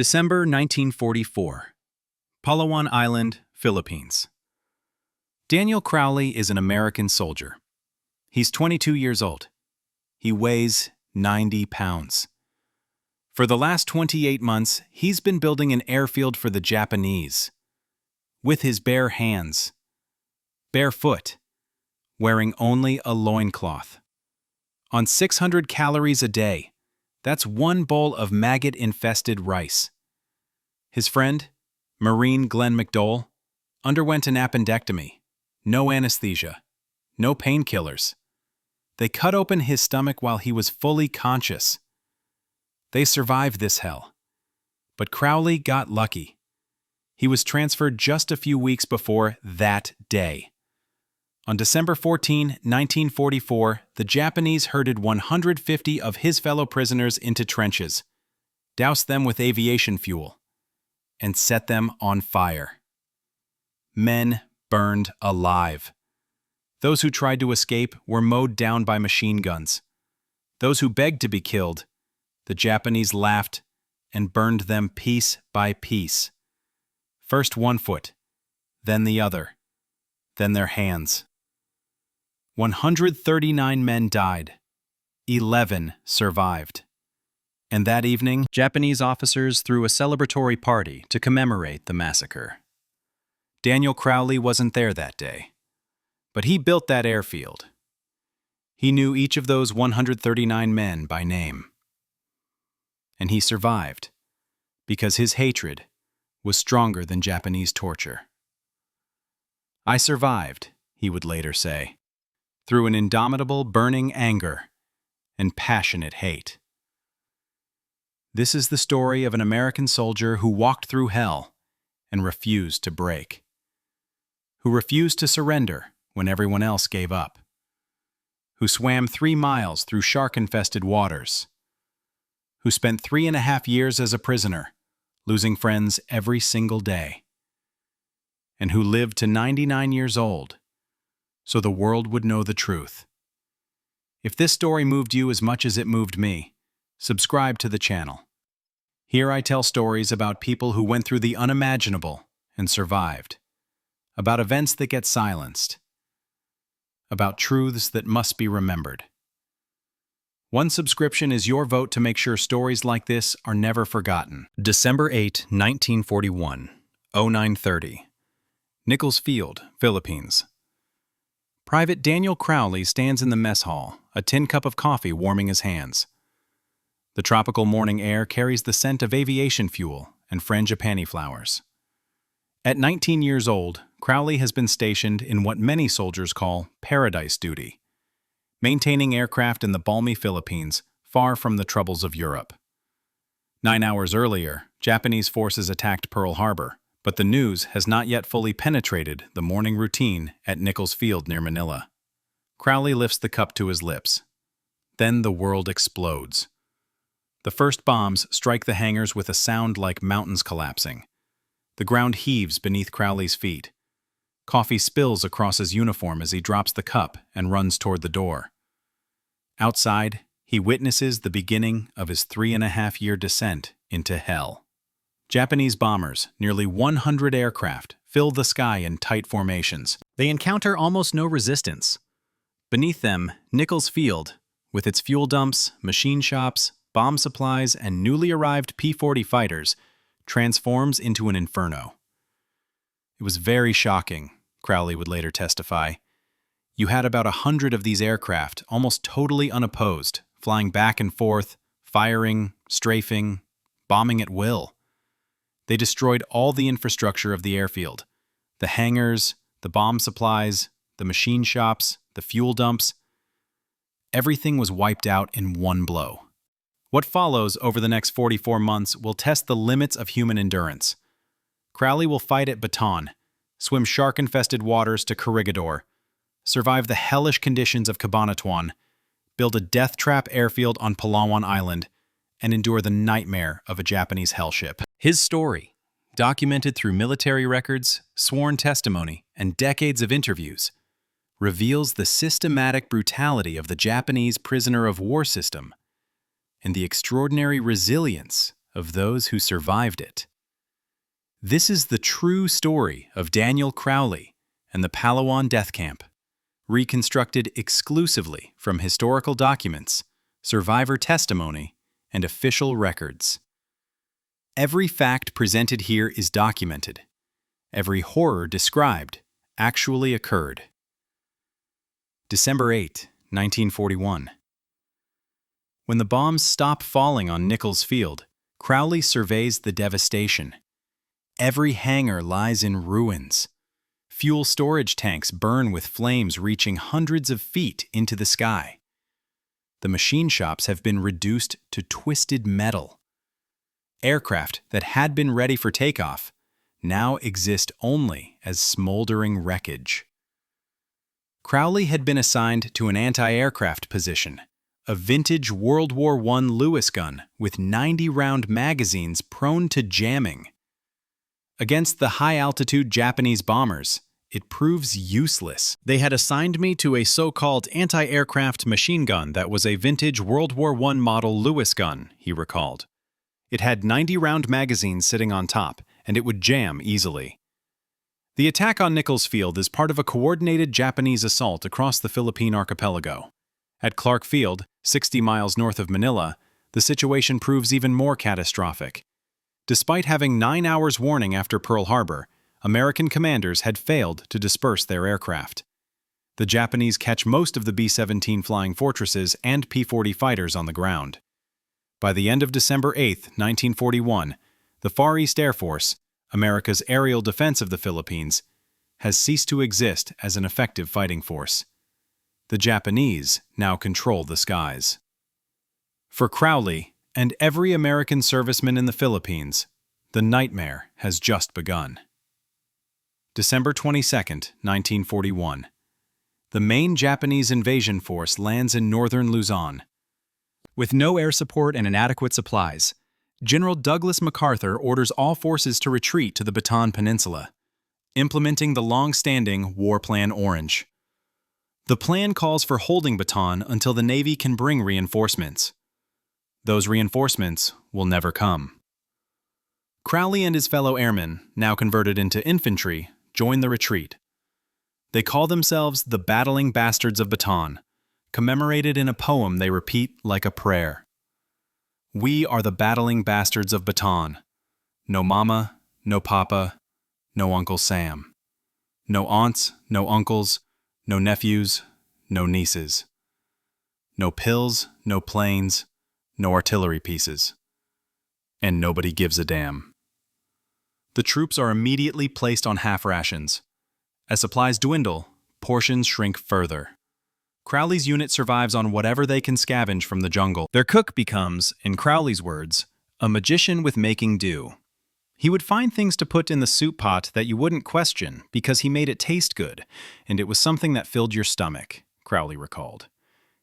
December 1944. Palawan Island, Philippines. Daniel Crowley is an American soldier. He's 22 years old. He weighs 90 pounds. For the last 28 months, he's been building an airfield for the Japanese. With his bare hands. Barefoot. Wearing only a loincloth. On 600 calories a day. That's one bowl of maggot-infested rice. His friend, Marine Glenn McDowell, underwent an appendectomy. No anesthesia. No painkillers. They cut open his stomach while he was fully conscious. They survived this hell. But Crowley got lucky. He was transferred just a few weeks before that day. On December 14, 1944, the Japanese herded 150 of his fellow prisoners into trenches, doused them with aviation fuel, and set them on fire. Men burned alive. Those who tried to escape were mowed down by machine guns. Those who begged to be killed, the Japanese laughed and burned them piece by piece. First one foot, then the other, then their hands. 139 men died. 11 survived. And that evening, Japanese officers threw a celebratory party to commemorate the massacre. Daniel Crowley wasn't there that day, but he built that airfield. He knew each of those 139 men by name. And he survived because his hatred was stronger than Japanese torture. I survived, he would later say, through an indomitable burning anger and passionate hate. This is the story of an American soldier who walked through hell and refused to break, who refused to surrender when everyone else gave up, who swam 3 miles through shark-infested waters, who spent 3.5 years as a prisoner, losing friends every single day, and who lived to 99 years old so the world would know the truth. If this story moved you as much as it moved me, subscribe to the channel. Here I tell stories about people who went through the unimaginable and survived, about events that get silenced, about truths that must be remembered. One subscription is your vote to make sure stories like this are never forgotten. December 8, 1941, 0930. Nichols Field, Philippines. Private Daniel Crowley stands in the mess hall, a tin cup of coffee warming his hands. The tropical morning air carries the scent of aviation fuel and frangipani flowers. At 19 years old, Crowley has been stationed in what many soldiers call paradise duty, maintaining aircraft in the balmy Philippines, far from the troubles of Europe. 9 hours earlier, Japanese forces attacked Pearl Harbor, but the news has not yet fully penetrated the morning routine at Nichols Field near Manila. Crowley lifts the cup to his lips. Then the world explodes. The first bombs strike the hangars with a sound like mountains collapsing. The ground heaves beneath Crowley's feet. Coffee spills across his uniform as he drops the cup and runs toward the door. Outside, he witnesses the beginning of his 3.5-year descent into hell. Japanese bombers, nearly 100 aircraft, fill the sky in tight formations. They encounter almost no resistance. Beneath them, Nichols Field, with its fuel dumps, machine shops, bomb supplies, and newly arrived P-40 fighters, transforms into an inferno. It was very shocking, Crowley would later testify. You had about 100 of these aircraft, almost totally unopposed, flying back and forth, firing, strafing, bombing at will. They destroyed all the infrastructure of the airfield. The hangars, the bomb supplies, the machine shops, the fuel dumps. Everything was wiped out in one blow. What follows over the next 44 months will test the limits of human endurance. Crowley will fight at Bataan, swim shark-infested waters to Corregidor, survive the hellish conditions of Cabanatuan, build a death trap airfield on Palawan Island, and endure the nightmare of a Japanese hellship. His story, documented through military records, sworn testimony, and decades of interviews, reveals the systematic brutality of the Japanese prisoner of war system and the extraordinary resilience of those who survived it. This is the true story of Daniel Crowley and the Palawan death camp, reconstructed exclusively from historical documents, survivor testimony, and official records. Every fact presented here is documented. Every horror described actually occurred. December 8, 1941. When the bombs stop falling on Nichols Field, Crowley surveys the devastation. Every hangar lies in ruins. Fuel storage tanks burn with flames reaching hundreds of feet into the sky. The machine shops have been reduced to twisted metal. Aircraft that had been ready for takeoff now exist only as smoldering wreckage. Crowley had been assigned to an anti-aircraft position, a vintage World War I Lewis gun with 90-round magazines prone to jamming. Against the high-altitude Japanese bombers, it proves useless. They had assigned me to a so-called anti-aircraft machine gun that was a vintage World War I model Lewis gun, he recalled. It had 90-round magazines sitting on top, and it would jam easily. The attack on Nichols Field is part of a coordinated Japanese assault across the Philippine archipelago. At Clark Field, 60 miles north of Manila, the situation proves even more catastrophic. Despite having 9 hours warning after Pearl Harbor, American commanders had failed to disperse their aircraft. The Japanese catch most of the B-17 Flying Fortresses and P-40 fighters on the ground. By the end of December 8, 1941, the Far East Air Force, America's aerial defense of the Philippines, has ceased to exist as an effective fighting force. The Japanese now control the skies. For Crowley and every American serviceman in the Philippines, the nightmare has just begun. December 22, 1941. The main Japanese invasion force lands in northern Luzon. With no air support and inadequate supplies, General Douglas MacArthur orders all forces to retreat to the Bataan Peninsula, implementing the long-standing War Plan Orange. The plan calls for holding Bataan until the Navy can bring reinforcements. Those reinforcements will never come. Crowley and his fellow airmen, now converted into infantry, join the retreat. They call themselves the Battling Bastards of Bataan, commemorated in a poem they repeat like a prayer. We are the battling bastards of Bataan. No mama, no papa, no Uncle Sam. No aunts, no uncles, no nephews, no nieces. No pills, no planes, no artillery pieces. And nobody gives a damn. The troops are immediately placed on half rations. As supplies dwindle, portions shrink further. Crowley's unit survives on whatever they can scavenge from the jungle. Their cook becomes, in Crowley's words, a magician with making do. He would find things to put in the soup pot that you wouldn't question because he made it taste good, and it was something that filled your stomach, Crowley recalled.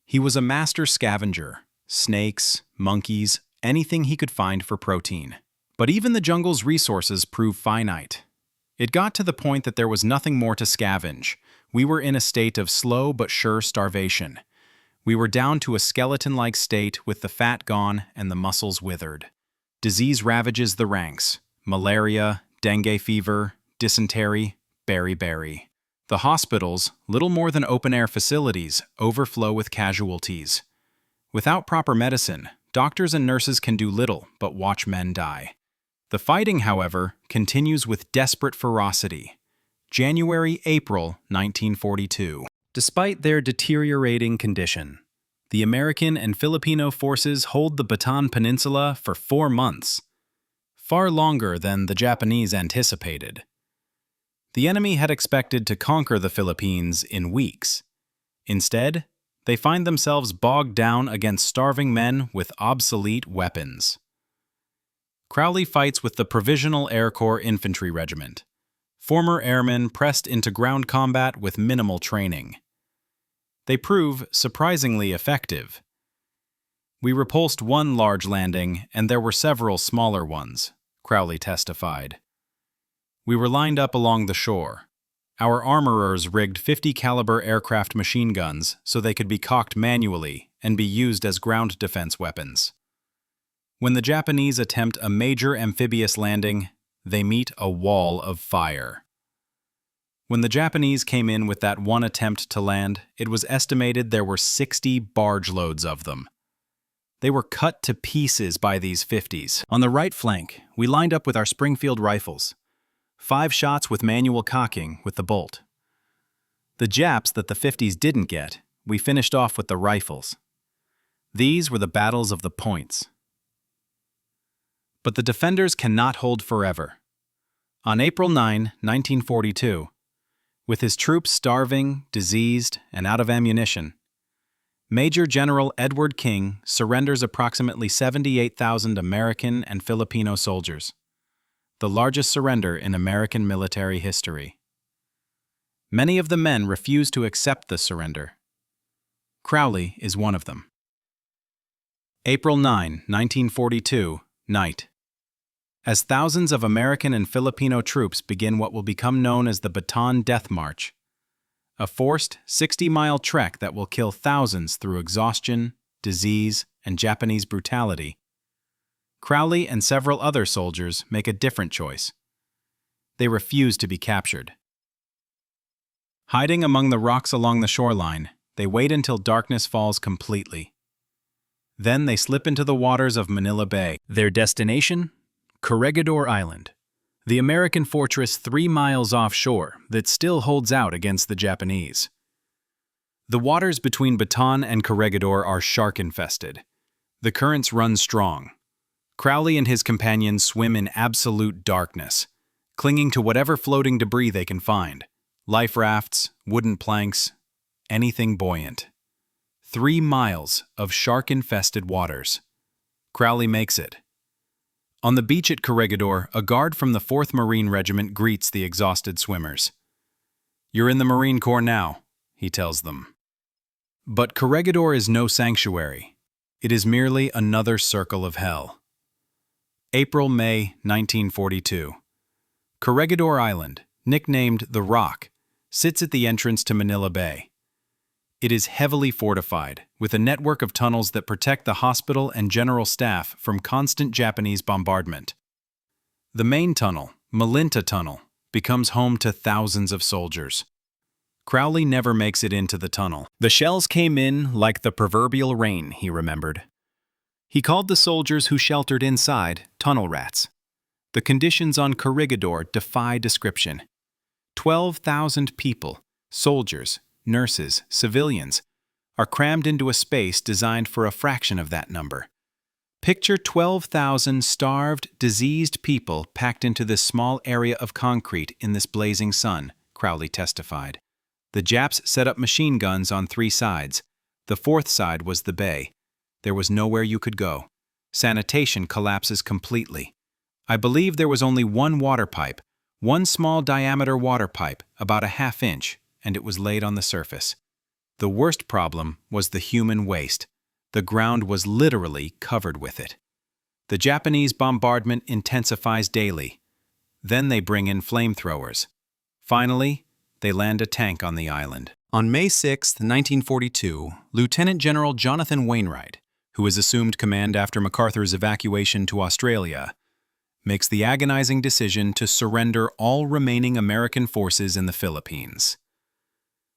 He was a master scavenger, snakes, monkeys, anything he could find for protein. But even the jungle's resources proved finite. It got to the point that there was nothing more to scavenge. We were in a state of slow but sure starvation. We were down to a skeleton-like state with the fat gone and the muscles withered. Disease ravages the ranks. Malaria, dengue fever, dysentery, beriberi. The hospitals, little more than open-air facilities, overflow with casualties. Without proper medicine, doctors and nurses can do little but watch men die. The fighting, however, continues with desperate ferocity. January-April 1942. Despite their deteriorating condition, the American and Filipino forces hold the Bataan Peninsula for 4 months, far longer than the Japanese anticipated. The enemy had expected to conquer the Philippines in weeks. Instead, they find themselves bogged down against starving men with obsolete weapons. Crowley fights with the Provisional Air Corps Infantry Regiment, former airmen pressed into ground combat with minimal training. They prove surprisingly effective. We repulsed one large landing, and there were several smaller ones, Crowley testified. We were lined up along the shore. Our armorers rigged 50 caliber aircraft machine guns so they could be cocked manually and be used as ground defense weapons. When the Japanese attempt a major amphibious landing, they meet a wall of fire. When the Japanese came in with that one attempt to land, it was estimated there were 60 barge loads of them. They were cut to pieces by these 50s. On the right flank, we lined up with our Springfield rifles. 5 shots with manual cocking with the bolt. The Japs that the 50s didn't get, we finished off with the rifles. These were the battles of the points. But the defenders cannot hold forever. On April 9, 1942, with his troops starving, diseased, and out of ammunition, Major General Edward King surrenders approximately 78,000 American and Filipino soldiers, the largest surrender in American military history. Many of the men refuse to accept the surrender. Crowley is one of them. April 9, 1942, night. As thousands of American and Filipino troops begin what will become known as the Bataan Death March, a forced 60-mile trek that will kill thousands through exhaustion, disease, and Japanese brutality, Crowley and several other soldiers make a different choice. They refuse to be captured. Hiding among the rocks along the shoreline, they wait until darkness falls completely. Then they slip into the waters of Manila Bay. Their destination? Corregidor Island, the American fortress 3 miles offshore that still holds out against the Japanese. The waters between Bataan and Corregidor are shark-infested. The currents run strong. Crowley and his companions swim in absolute darkness, clinging to whatever floating debris they can find. Life rafts, wooden planks, anything buoyant. 3 miles of shark-infested waters. Crowley makes it. On the beach at Corregidor, a guard from the 4th Marine Regiment greets the exhausted swimmers. "You're in the Marine Corps now," he tells them. But Corregidor is no sanctuary. It is merely another circle of hell. April-May 1942. Corregidor Island, nicknamed the Rock, sits at the entrance to Manila Bay. It is heavily fortified, with a network of tunnels that protect the hospital and general staff from constant Japanese bombardment. The main tunnel, Malinta Tunnel, becomes home to thousands of soldiers. Crowley never makes it into the tunnel. The shells came in like the proverbial rain, he remembered. He called the soldiers who sheltered inside tunnel rats. The conditions on Corregidor defy description. 12,000 people, soldiers, nurses, civilians, are crammed into a space designed for a fraction of that number. Picture 12,000 starved, diseased people packed into this small area of concrete in this blazing sun, Crowley testified. The Japs set up machine guns on 3 sides. The 4th side was the bay. There was nowhere you could go. Sanitation collapses completely. I believe there was only one water pipe, one small diameter water pipe, about a ½ inch, and it was laid on the surface. The worst problem was the human waste. The ground was literally covered with it. The Japanese bombardment intensifies daily. Then they bring in flamethrowers. Finally, they land a tank on the island. On May 6, 1942, Lieutenant General Jonathan Wainwright, who has assumed command after MacArthur's evacuation to Australia, makes the agonizing decision to surrender all remaining American forces in the Philippines.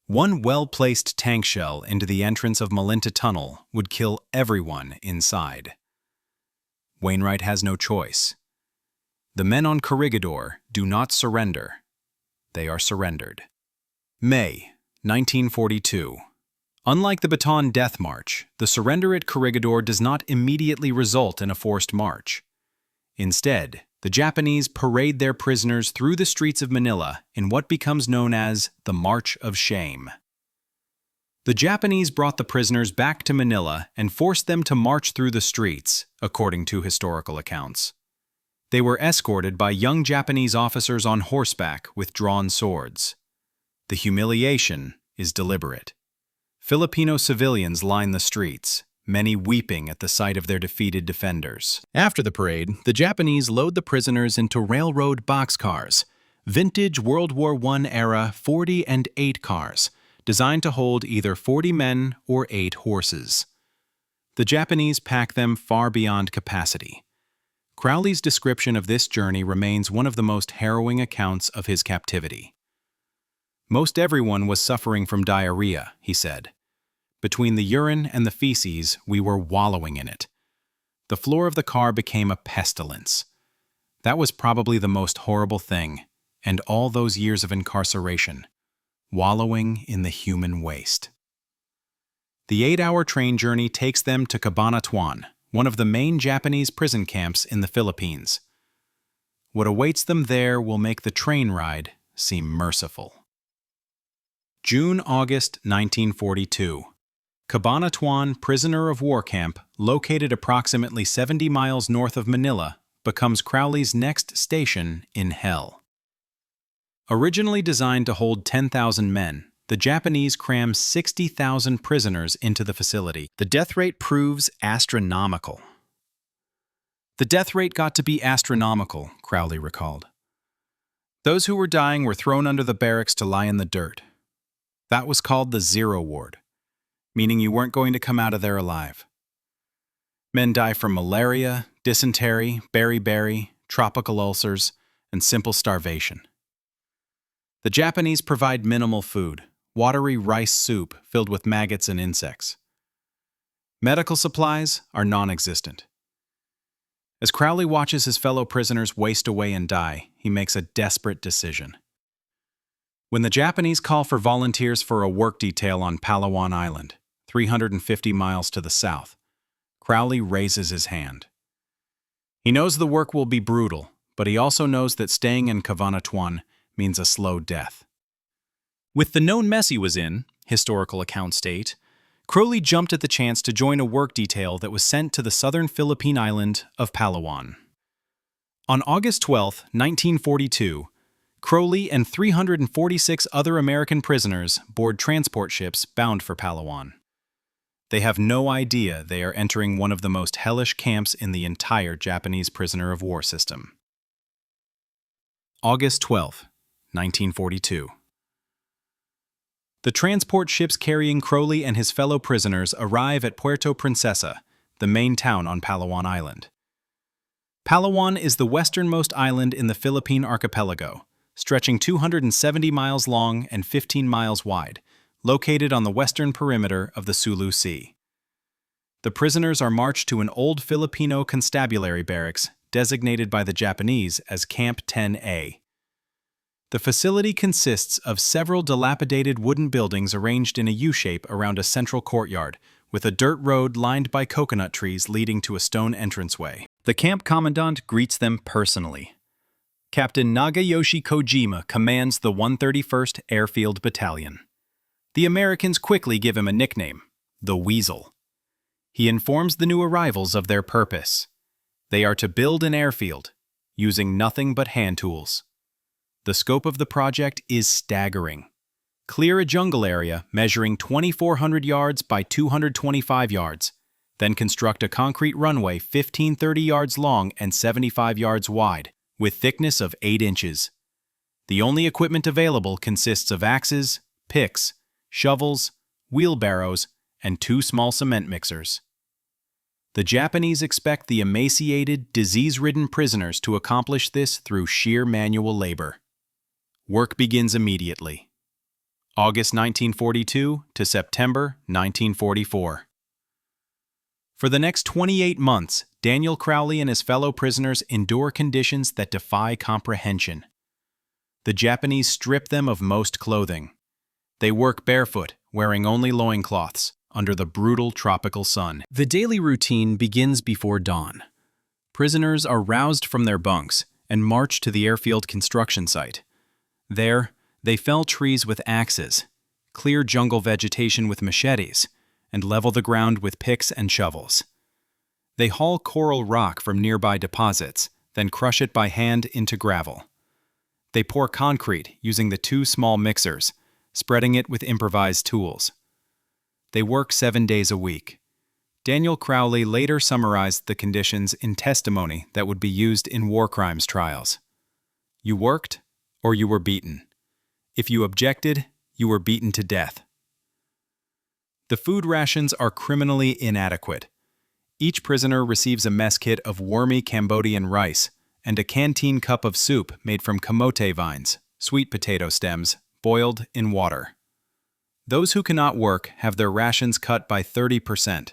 One well-placed tank shell into the entrance of Malinta Tunnel would kill everyone inside. Wainwright has no choice. The men on Corregidor do not surrender. They are surrendered. May 1942. Unlike the Bataan Death March, the surrender at Corregidor does not immediately result in a forced march. Instead, the Japanese parade their prisoners through the streets of Manila in what becomes known as the March of Shame. The Japanese brought the prisoners back to Manila and forced them to march through the streets, according to historical accounts. They were escorted by young Japanese officers on horseback with drawn swords. The humiliation is deliberate. Filipino civilians line the streets, many weeping at the sight of their defeated defenders. After the parade, the Japanese load the prisoners into railroad boxcars, vintage World War I era 40 and 8 cars, designed to hold either 40 men or 8 horses. The Japanese pack them far beyond capacity. Crowley's description of this journey remains one of the most harrowing accounts of his captivity. Most everyone was suffering from diarrhea, he said. Between the urine and the feces, we were wallowing in it. The floor of the car became a pestilence. That was probably the most horrible thing, and all those years of incarceration, wallowing in the human waste. The 8-hour train journey takes them to Cabanatuan, one of the main Japanese prison camps in the Philippines. What awaits them there will make the train ride seem merciful. June-August 1942. Cabanatuan Prisoner of War Camp, located approximately 70 miles north of Manila, becomes Crowley's next station in hell. Originally designed to hold 10,000 men, the Japanese cram 60,000 prisoners into the facility. The death rate proves astronomical. The death rate got to be astronomical, Crowley recalled. Those who were dying were thrown under the barracks to lie in the dirt. That was called the zero ward, meaning you weren't going to come out of there alive. Men die from malaria, dysentery, beriberi, tropical ulcers, and simple starvation. The Japanese provide minimal food, watery rice soup filled with maggots and insects. Medical supplies are non-existent. As Crowley watches his fellow prisoners waste away and die, he makes a desperate decision. When the Japanese call for volunteers for a work detail on Palawan Island, 350 miles to the south, Crowley raises his hand. He knows the work will be brutal, but he also knows that staying in Cabanatuan means a slow death. With the known mess he was in, historical accounts state, Crowley jumped at the chance to join a work detail that was sent to the southern Philippine island of Palawan. On August 12, 1942, Crowley and 346 other American prisoners board transport ships bound for Palawan. They have no idea they are entering one of the most hellish camps in the entire Japanese prisoner of war system. August 12, 1942. The transport ships carrying Crowley and his fellow prisoners arrive at Puerto Princesa, the main town on Palawan Island. Palawan is the westernmost island in the Philippine archipelago, stretching 270 miles long and 15 miles wide, located on the western perimeter of the Sulu Sea. The prisoners are marched to an old Filipino constabulary barracks designated by the Japanese as Camp 10A. The facility consists of several dilapidated wooden buildings arranged in a U-shape around a central courtyard, with a dirt road lined by coconut trees leading to a stone entranceway. The camp commandant greets them personally. Captain Nagayoshi Kojima commands the 131st Airfield Battalion. The Americans quickly give him a nickname, the Weasel. He informs the new arrivals of their purpose. They are to build an airfield, using nothing but hand tools. The scope of the project is staggering. Clear a jungle area measuring 2,400 yards by 225 yards, then construct a concrete runway 1,530 yards long and 75 yards wide, with thickness of 8 inches. The only equipment available consists of axes, picks, shovels, wheelbarrows, and 2 small cement mixers. The Japanese expect the emaciated, disease-ridden prisoners to accomplish this through sheer manual labor. Work begins immediately. August 1942 to September 1944. For the next 28 months, Daniel Crowley and his fellow prisoners endure conditions that defy comprehension. The Japanese strip them of most clothing. They work barefoot, wearing only loincloths, under the brutal tropical sun. The daily routine begins before dawn. Prisoners are roused from their bunks and marched to the airfield construction site. There, they fell trees with axes, clear jungle vegetation with machetes, and level the ground with picks and shovels. They haul coral rock from nearby deposits, then crush it by hand into gravel. They pour concrete using the 2 small mixers, spreading it with improvised tools. They work 7 days a week. Daniel Crowley later summarized the conditions in testimony that would be used in war crimes trials. You worked, or you were beaten. If you objected, you were beaten to death. The food rations are criminally inadequate. Each prisoner receives a mess kit of wormy Cambodian rice and a canteen cup of soup made from camote vines, sweet potato stems, boiled in water. Those who cannot work have their rations cut by 30%.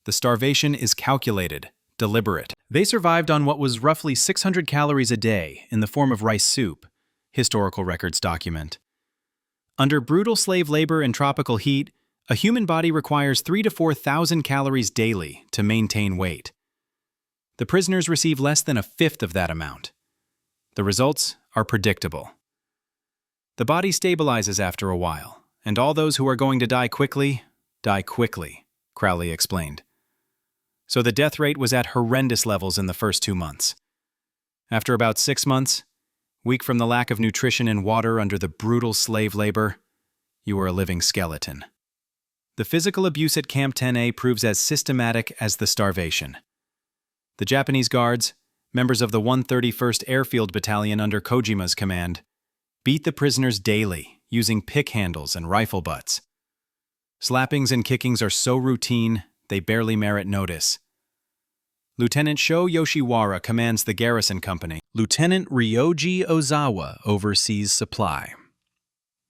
The starvation is calculated, deliberate. They survived on what was roughly 600 calories a day in the form of rice soup, historical records document. Under brutal slave labor and tropical heat, a human body requires 3,000 to 4,000 calories daily to maintain weight. The prisoners receive less than a fifth of that amount. The results are predictable. The body stabilizes after a while, and all those who are going to die quickly, Crowley explained. So the death rate was at horrendous levels in the first 2 months. After about 6 months, weak from the lack of nutrition and water under the brutal slave labor, you were a living skeleton. The physical abuse at Camp 10A proves as systematic as the starvation. The Japanese guards, members of the 131st Airfield Battalion under Kojima's command, beat the prisoners daily using pick handles and rifle butts. Slappings and kickings are so routine, they barely merit notice. Lieutenant Sho Yoshiwara commands the garrison company. Lieutenant Ryoji Ozawa oversees supply.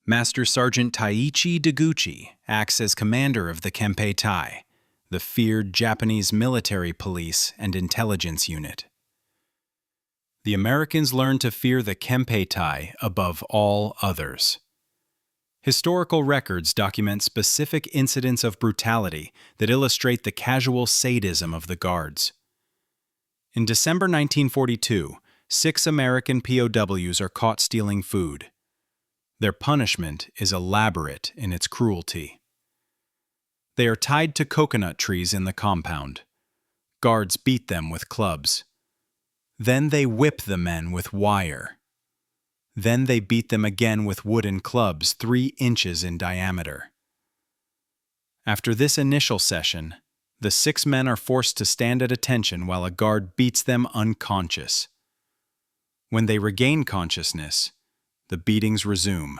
Master Sergeant Taiichi Deguchi acts as commander of the Kempeitai, the feared Japanese military police and intelligence unit. The Americans learned to fear the Kempeitai above all others. Historical records document specific incidents of brutality that illustrate the casual sadism of the guards. In December 1942, 6 American POWs are caught stealing food. Their punishment is elaborate in its cruelty. They are tied to coconut trees in the compound. Guards beat them with clubs. Then they whip the men with wire. Then they beat them again with wooden clubs 3 inches in diameter. After this initial session, the 6 men are forced to stand at attention while a guard beats them unconscious. When they regain consciousness, the beatings resume.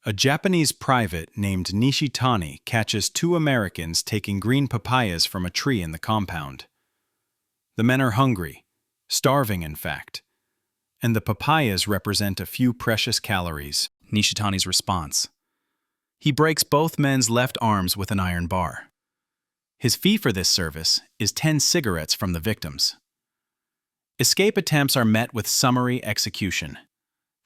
A Japanese private named Nishitani catches 2 Americans taking green papayas from a tree in the compound. The men are hungry, starving in fact, and the papayas represent a few precious calories. Nishitani's response: he breaks both men's left arms with an iron bar. His fee for this service is 10 cigarettes from the victims. Escape attempts are met with summary execution.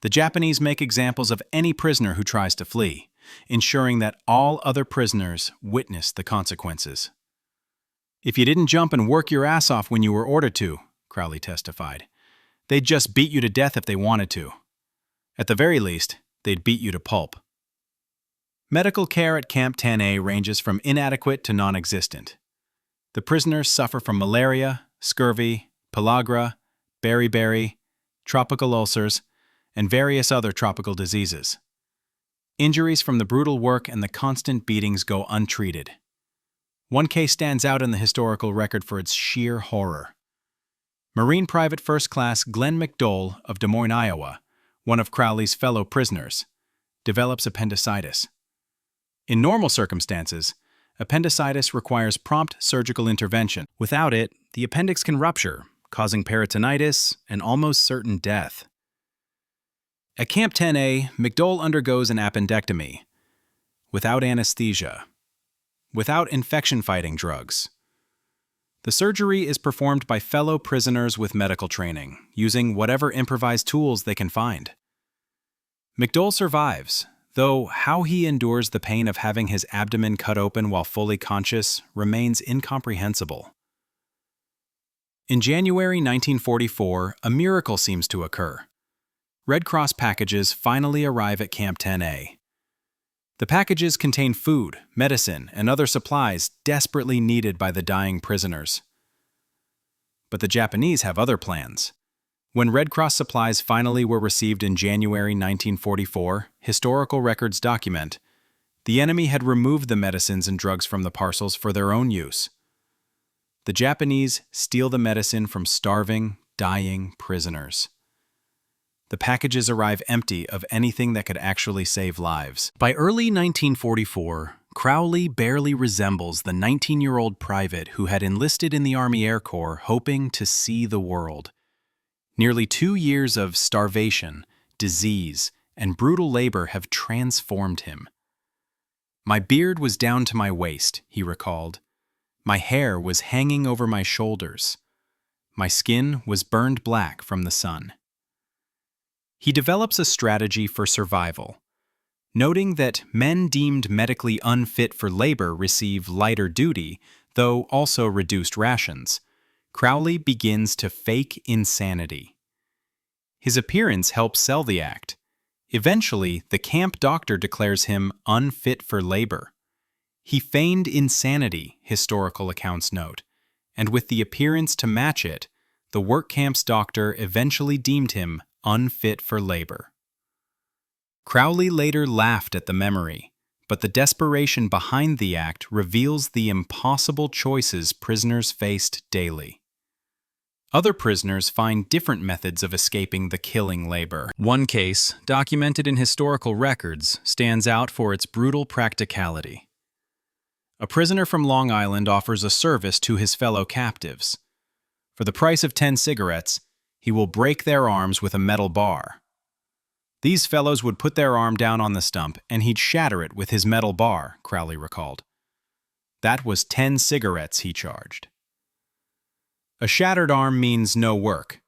The Japanese make examples of any prisoner who tries to flee, ensuring that all other prisoners witness the consequences. If you didn't jump and work your ass off when you were ordered to, Crowley testified, they'd just beat you to death if they wanted to. At the very least, they'd beat you to pulp. Medical care at Camp 10A ranges from inadequate to non-existent. The prisoners suffer from malaria, scurvy, pellagra, beriberi, tropical ulcers, and various other tropical diseases. Injuries from the brutal work and the constant beatings go untreated. One case stands out in the historical record for its sheer horror. Marine Private First Class Glenn McDowell of Des Moines, Iowa, one of Crowley's fellow prisoners, develops appendicitis. In normal circumstances, appendicitis requires prompt surgical intervention. Without it, the appendix can rupture, causing peritonitis and almost certain death. At Camp 10A, McDowell undergoes an appendectomy, without anesthesia, without infection-fighting drugs. The surgery is performed by fellow prisoners with medical training, using whatever improvised tools they can find. McDowell survives, though how he endures the pain of having his abdomen cut open while fully conscious remains incomprehensible. In January 1944, a miracle seems to occur. Red Cross packages finally arrive at Camp 10A. The packages contain food, medicine, and other supplies desperately needed by the dying prisoners. But the Japanese have other plans. When Red Cross supplies finally were received in January 1944, historical records document, the enemy had removed the medicines and drugs from the parcels for their own use. The Japanese steal the medicine from starving, dying prisoners. The packages arrive empty of anything that could actually save lives. By early 1944, Crowley barely resembles the 19-year-old private who had enlisted in the Army Air Corps hoping to see the world. Nearly 2 years of starvation, disease, and brutal labor have transformed him. "My beard was down to my waist," he recalled. "My hair was hanging over my shoulders. My skin was burned black from the sun." He develops a strategy for survival. Noting that men deemed medically unfit for labor receive lighter duty, though also reduced rations, Crowley begins to fake insanity. His appearance helps sell the act. Eventually, the camp doctor declares him unfit for labor. He feigned insanity, historical accounts note, and with the appearance to match it, the work camp's doctor eventually deemed him unfit for labor. Crowley later laughed at the memory, but the desperation behind the act reveals the impossible choices prisoners faced daily. Other prisoners find different methods of escaping the killing labor. One case, documented in historical records, stands out for its brutal practicality. A prisoner from Long Island offers a service to his fellow captives. For the price of 10 cigarettes, he will break their arms with a metal bar. These fellows would put their arm down on the stump and he'd shatter it with his metal bar, Crowley recalled. That was 10 cigarettes he charged. A shattered arm means no work.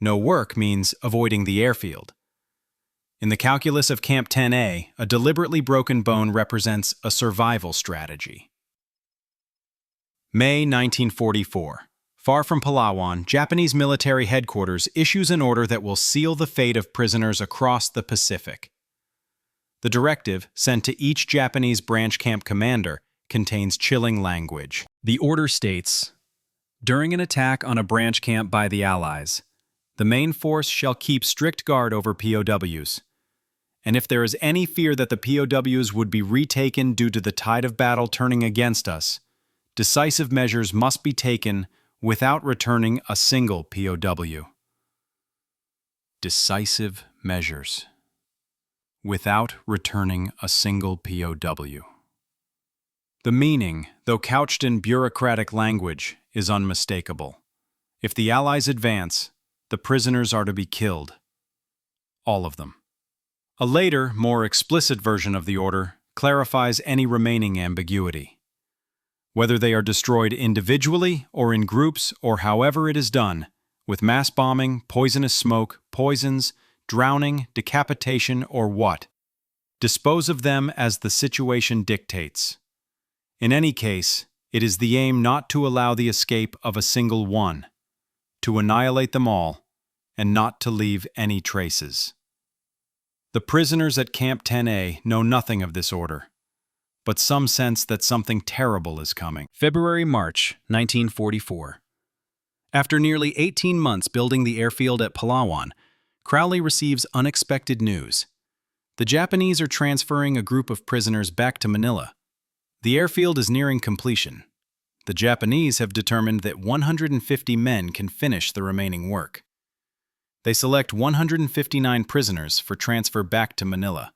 No work means avoiding the airfield. In the calculus of Camp 10A, a deliberately broken bone represents a survival strategy. May 1944. Far from Palawan, Japanese military headquarters issues an order that will seal the fate of prisoners across the Pacific. The directive, sent to each Japanese branch camp commander, contains chilling language. The order states, "During an attack on a branch camp by the Allies, the main force shall keep strict guard over POWs. And if there is any fear that the POWs would be retaken due to the tide of battle turning against us, decisive measures must be taken without returning a single POW." Decisive measures. Without returning a single POW. The meaning, though couched in bureaucratic language, is unmistakable. If the Allies advance, the prisoners are to be killed. All of them. A later, more explicit version of the order clarifies any remaining ambiguity. Whether they are destroyed individually or in groups or however it is done, with mass bombing, poisonous smoke, poisons, drowning, decapitation, or what, dispose of them as the situation dictates. In any case, it is the aim not to allow the escape of a single one, to annihilate them all, and not to leave any traces. The prisoners at Camp 10A know nothing of this order, but some sense that something terrible is coming. February-March 1944. After nearly 18 months building the airfield at Palawan, Crowley receives unexpected news. The Japanese are transferring a group of prisoners back to Manila. The airfield is nearing completion. The Japanese have determined that 150 men can finish the remaining work. They select 159 prisoners for transfer back to Manila,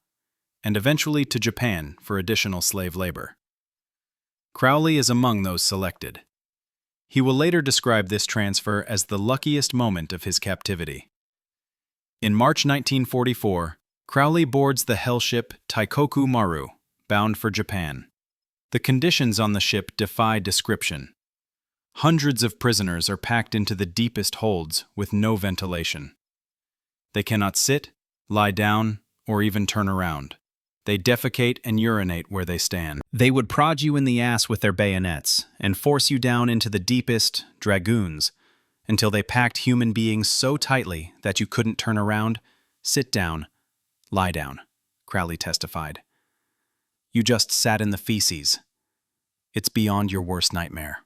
and eventually to Japan for additional slave labor. Crowley is among those selected. He will later describe this transfer as the luckiest moment of his captivity. In March 1944, Crowley boards the hell ship Taikoku Maru, bound for Japan. The conditions on the ship defy description. Hundreds of prisoners are packed into the deepest holds with no ventilation. They cannot sit, lie down, or even turn around. They defecate and urinate where they stand. They would prod you in the ass with their bayonets and force you down into the deepest dragoons until they packed human beings so tightly that you couldn't turn around, sit down, lie down, Crowley testified. You just sat in the feces. It's beyond your worst nightmare.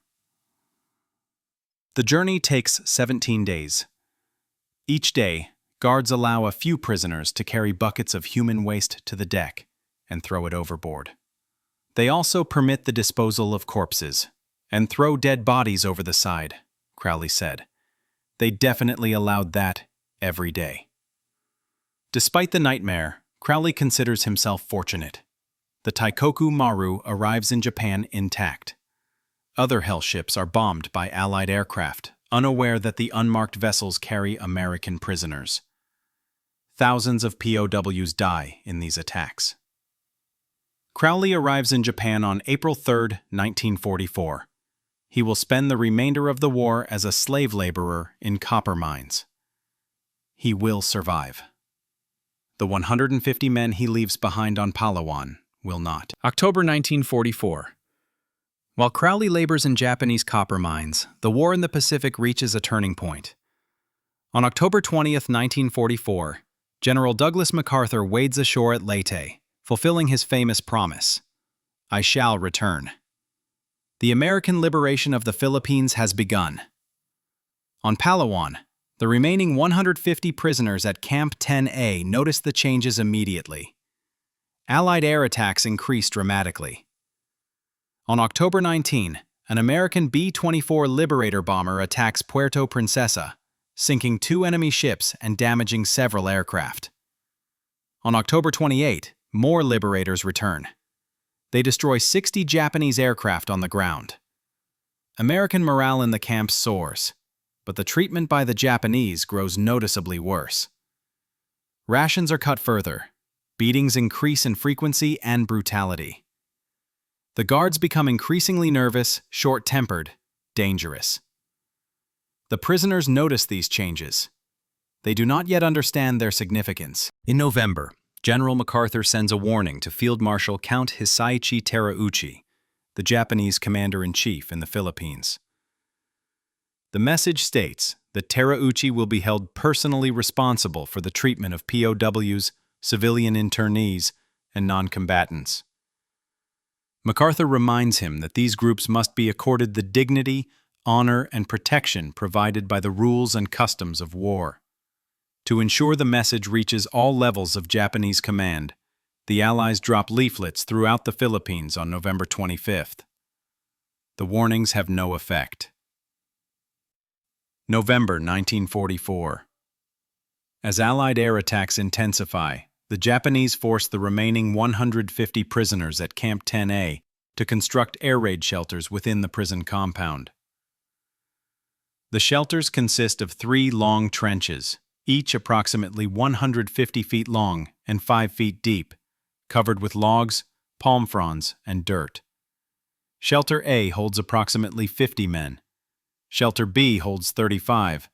The journey takes 17 days. Each day, guards allow a few prisoners to carry buckets of human waste to the deck and throw it overboard. They also permit the disposal of corpses and throw dead bodies over the side, Crowley said. They definitely allowed that every day. Despite the nightmare, Crowley considers himself fortunate. the Taikoku Maru arrives in Japan intact. Other Hell ships are bombed by Allied aircraft, unaware that the unmarked vessels carry American prisoners. Thousands of POWs die in these attacks. Crowley arrives in Japan on April 3, 1944. He will spend the remainder of the war as a slave laborer in copper mines. He will survive. The 150 men he leaves behind on Palawan will not. October 1944. While Crowley labors in Japanese copper mines, the war in the Pacific reaches a turning point. On October 20, 1944, General Douglas MacArthur wades ashore at Leyte, fulfilling his famous promise, "I shall return." The American liberation of the Philippines has begun. On Palawan, the remaining 150 prisoners at Camp 10A noticed the changes immediately. Allied air attacks increased dramatically. On October 19, an American B-24 Liberator bomber attacks Puerto Princesa, sinking 2 enemy ships and damaging several aircraft. On October 28, more Liberators return. They destroy 60 Japanese aircraft on the ground. American morale in the camp soars, but the treatment by the Japanese grows noticeably worse. Rations are cut further. Beatings increase in frequency and brutality. The guards become increasingly nervous, short-tempered, dangerous. The prisoners notice these changes. They do not yet understand their significance. In November, General MacArthur sends a warning to Field Marshal Count Hisaichi Terauchi, the Japanese commander-in-chief in the Philippines. The message states that Terauchi will be held personally responsible for the treatment of POWs, civilian internees, and non-combatants. MacArthur reminds him that these groups must be accorded the dignity, honor, and protection provided by the rules and customs of war. To ensure the message reaches all levels of Japanese command, the Allies drop leaflets throughout the Philippines on November 25th. The warnings have no effect. November 1944. As Allied air attacks intensify, the Japanese force the remaining 150 prisoners at Camp 10A to construct air raid shelters within the prison compound. The shelters consist of 3 long trenches, each approximately 150 feet long and 5 feet deep, covered with logs, palm fronds, and dirt. Shelter A holds approximately 50 men. Shelter B holds 35.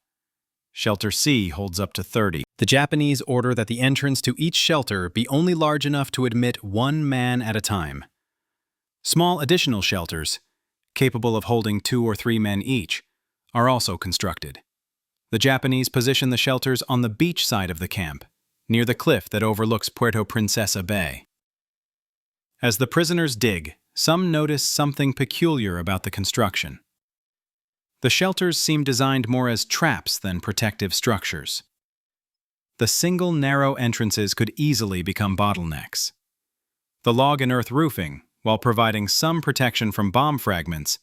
Shelter C holds up to 30. The Japanese order that the entrance to each shelter be only large enough to admit 1 man at a time. Small additional shelters, capable of holding 2 or 3 men each, are also constructed. The Japanese position the shelters on the beach side of the camp, near the cliff that overlooks Puerto Princesa Bay. As the prisoners dig, some notice something peculiar about the construction. The shelters seem designed more as traps than protective structures. The single narrow entrances could easily become bottlenecks. The log and earth roofing, while providing some protection from bomb fragments,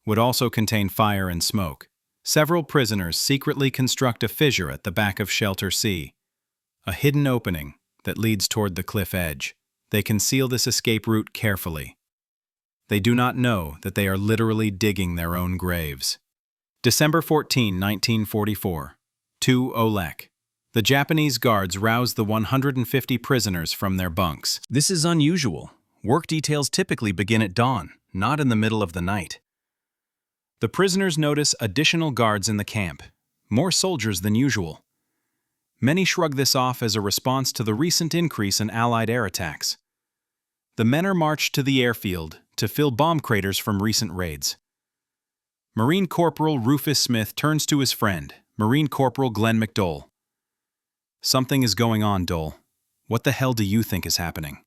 would also contain fire and smoke. Several prisoners secretly construct a fissure at the back of Shelter C, a hidden opening that leads toward the cliff edge. They conceal this escape route carefully. They do not know that they are literally digging their own graves. December 14, 1944. 2 Olek. The Japanese guards rouse the 150 prisoners from their bunks. This is unusual. Work details typically begin at dawn, not in the middle of the night. The prisoners notice additional guards in the camp, more soldiers than usual. Many shrug this off as a response to the recent increase in Allied air attacks. The men are marched to the airfield to fill bomb craters from recent raids. Marine Corporal Rufus Smith turns to his friend, Marine Corporal Glenn McDowell. "Something is going on, Dole. What the hell do you think is happening?"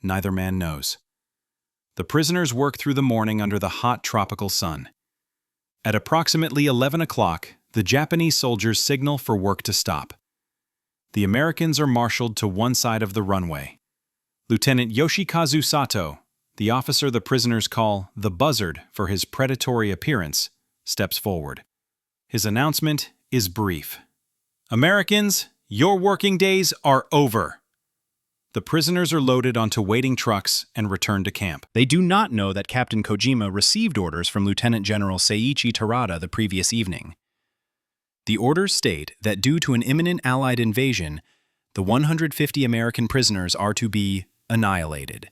Neither man knows. The prisoners work through the morning under the hot tropical sun. At approximately 11 o'clock, the Japanese soldiers signal for work to stop. The Americans are marshaled to one side of the runway. Lieutenant Yoshikazu Sato, the officer the prisoners call the Buzzard for his predatory appearance, steps forward. His announcement is brief. "Americans, your working days are over." The prisoners are loaded onto waiting trucks and returned to camp. They do not know that Captain Kojima received orders from Lieutenant General Seiichi Terada the previous evening. The orders state that due to an imminent Allied invasion, the 150 American prisoners are to be annihilated.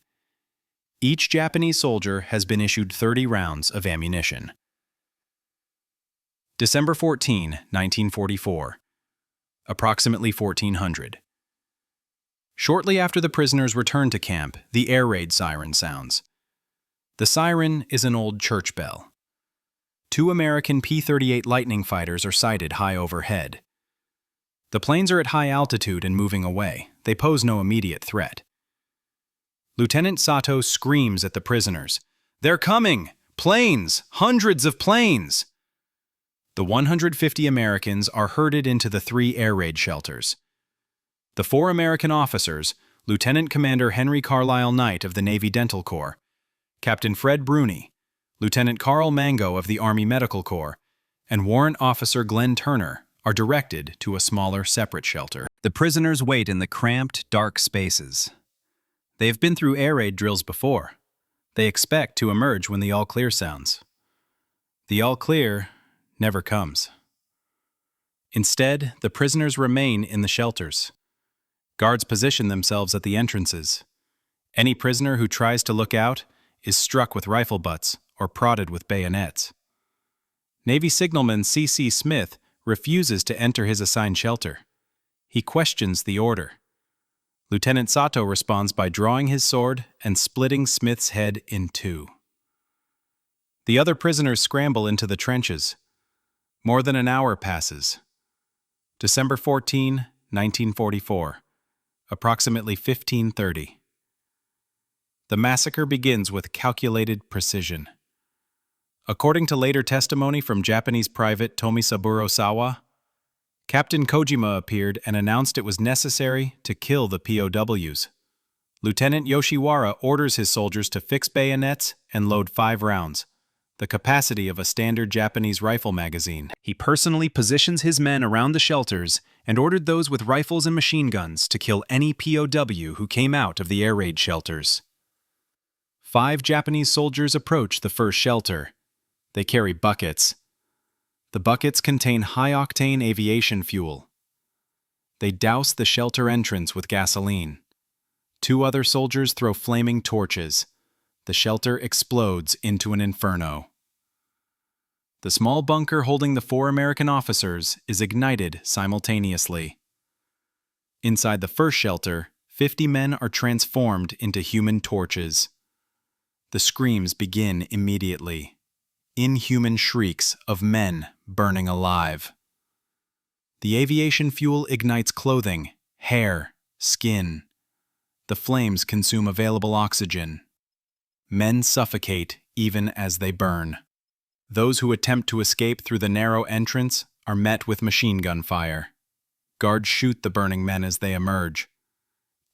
Each Japanese soldier has been issued 30 rounds of ammunition. December 14, 1944. Approximately 1400. Shortly after the prisoners return to camp, the air raid siren sounds. The siren is an old church bell. 2 American P-38 Lightning fighters are sighted high overhead. The planes are at high altitude and moving away. They pose no immediate threat. Lieutenant Sato screams at the prisoners, "They're coming! Planes! Hundreds of planes!" The 150 Americans are herded into the 3 air raid shelters. The 4 American officers, Lieutenant Commander Henry Carlisle Knight of the Navy Dental Corps, Captain Fred Bruni, Lieutenant Carl Mango of the Army Medical Corps, and Warrant Officer Glenn Turner are directed to a smaller, separate shelter. The prisoners wait in the cramped, dark spaces. They've been through air raid drills before. They expect to emerge when the all-clear sounds. The all-clear never comes. Instead, the prisoners remain in the shelters. Guards position themselves at the entrances. Any prisoner who tries to look out is struck with rifle butts or prodded with bayonets. Navy signalman C.C. Smith refuses to enter his assigned shelter. He questions the order. Lieutenant Sato responds by drawing his sword and splitting Smith's head in 2. The other prisoners scramble into the trenches. More than an hour passes. December 14, 1944. Approximately 15:30. The massacre begins with calculated precision. According to later testimony from Japanese private Tomisaburo Sawa, Captain Kojima appeared and announced it was necessary to kill the POWs. Lieutenant Yoshiwara orders his soldiers to fix bayonets and load 5 rounds, the capacity of a standard Japanese rifle magazine. He personally positions his men around the shelters and ordered those with rifles and machine guns to kill any POW who came out of the air raid shelters. 5 Japanese soldiers approach the first shelter. They carry buckets. The buckets contain high-octane aviation fuel. They douse the shelter entrance with gasoline. 2 other soldiers throw flaming torches. The shelter explodes into an inferno. The small bunker holding the 4 American officers is ignited simultaneously. Inside the first shelter, 50 men are transformed into human torches. The screams begin immediately. Inhuman shrieks of men burning alive. The aviation fuel ignites clothing, hair, skin. The flames consume available oxygen. Men suffocate even as they burn. Those who attempt to escape through the narrow entrance are met with machine gun fire. Guards shoot the burning men as they emerge.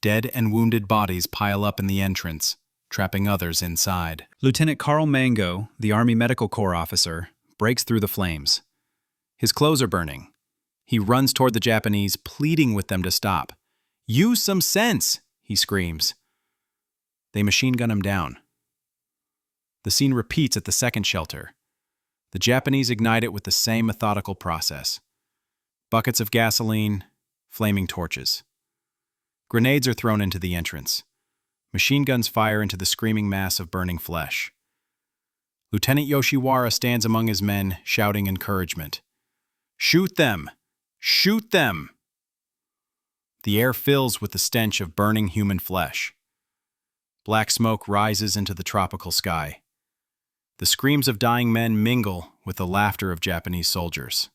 Dead and wounded bodies pile up in the entrance, trapping others inside. Lieutenant Carl Mango, the Army Medical Corps officer, breaks through the flames. His clothes are burning. He runs toward the Japanese, pleading with them to stop. "Use some sense!" he screams. They machine gun him down. The scene repeats at the second shelter. The Japanese ignite it with the same methodical process. Buckets of gasoline, flaming torches. Grenades are thrown into the entrance. Machine guns fire into the screaming mass of burning flesh. Lieutenant Yoshiwara stands among his men, shouting encouragement. "Shoot them! Shoot them!" The air fills with the stench of burning human flesh. Black smoke rises into the tropical sky. The screams of dying men mingle with the laughter of Japanese soldiers.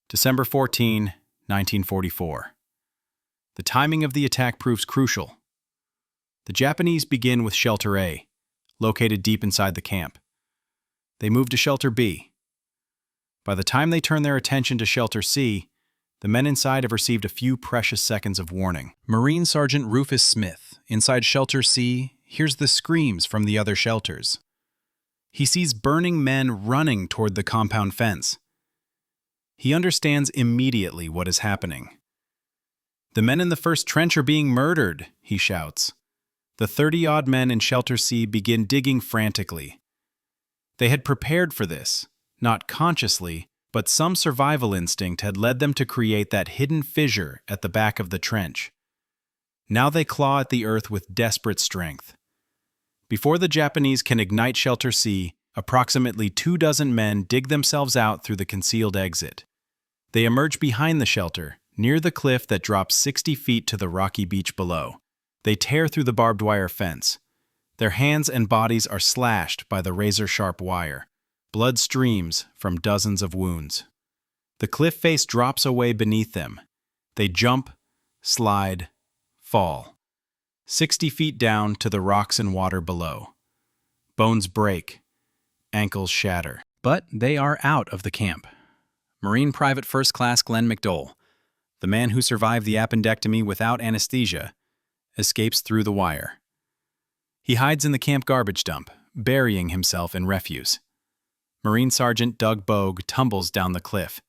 December 14, 1944. The timing of the attack proves crucial. The Japanese begin with Shelter A, located deep inside the camp. They move to Shelter B. By the time they turn their attention to Shelter C, the men inside have received a few precious seconds of warning. Marine Sergeant Rufus Smith, inside Shelter C, hears the screams from the other shelters. He sees burning men running toward the compound fence. He understands immediately what is happening. "The men in the first trench are being murdered," he shouts. The 30-odd men in Shelter C begin digging frantically. They had prepared for this, not consciously, but some survival instinct had led them to create that hidden fissure at the back of the trench. Now they claw at the earth with desperate strength. Before the Japanese can ignite Shelter C, approximately 24 men dig themselves out through the concealed exit. They emerge behind the shelter, near the cliff that drops 60 feet to the rocky beach below. They tear through the barbed wire fence. Their hands and bodies are slashed by the razor-sharp wire. Blood streams from dozens of wounds. The cliff face drops away beneath them. They jump, slide, fall. 60 feet down to the rocks and water below. Bones break. Ankles shatter. But they are out of the camp. Marine Private First Class Glenn McDowell, the man who survived the appendectomy without anesthesia, escapes through the wire. He hides in the camp garbage dump, burying himself in refuse. Marine Sergeant Doug Bogue tumbles down the cliff.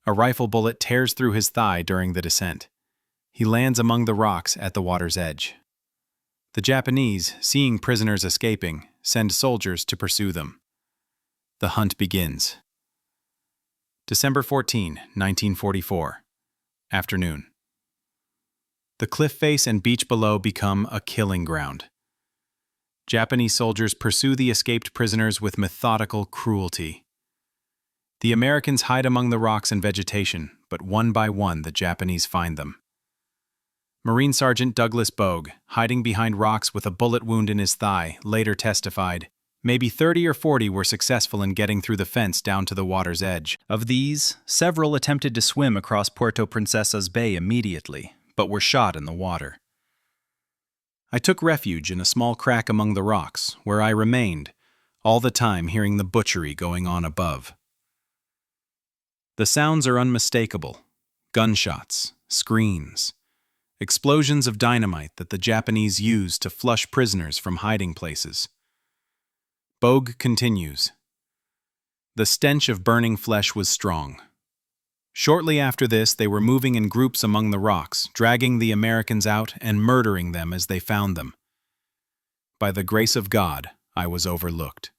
A rifle bullet tears through his thigh during the descent. He lands among the rocks at the water's edge. The Japanese, seeing prisoners escaping, send soldiers to pursue them. The hunt begins. December 14, 1944. Afternoon. The cliff face and beach below become a killing ground. Japanese soldiers pursue the escaped prisoners with methodical cruelty. The Americans hide among the rocks and vegetation, but one by one the Japanese find them. Marine Sergeant Douglas Bogue, hiding behind rocks with a bullet wound in his thigh, later testified, "Maybe 30 or 40 were successful in getting through the fence down to the water's edge. Of these, several attempted to swim across Puerto Princesas Bay immediately, but were shot in the water. I took refuge in a small crack among the rocks, where I remained, all the time hearing the butchery going on above. The sounds are unmistakable. Gunshots, screams, explosions of dynamite that the Japanese use to flush prisoners from hiding places." Bogue continues, "The stench of burning flesh was strong. Shortly after this, they were moving in groups among the rocks, dragging the Americans out and murdering them as they found them. By the grace of God, I was overlooked."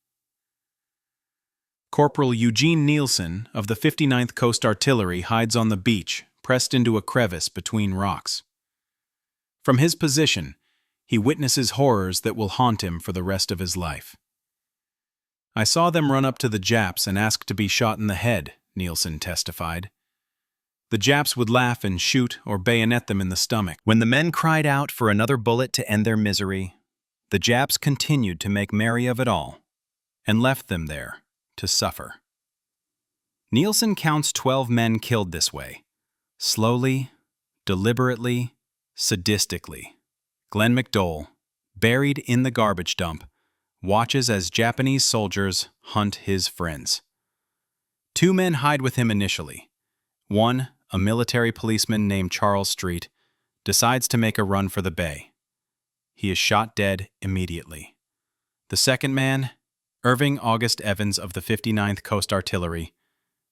Corporal Eugene Nielsen of the 59th Coast Artillery hides on the beach, pressed into a crevice between rocks. From his position, he witnesses horrors that will haunt him for the rest of his life. "I saw them run up to the Japs and ask to be shot in the head," Nielsen testified. "The Japs would laugh and shoot or bayonet them in the stomach. When the men cried out for another bullet to end their misery, the Japs continued to make merry of it all and left them there to suffer." Nielsen counts 12 men killed this way, slowly, deliberately, sadistically. Glenn McDowell, buried in the garbage dump, watches as Japanese soldiers hunt his friends. 2 men hide with him initially. One, a military policeman named Charles Street, decides to make a run for the bay. He is shot dead immediately. The second man, Irving August Evans of the 59th Coast Artillery,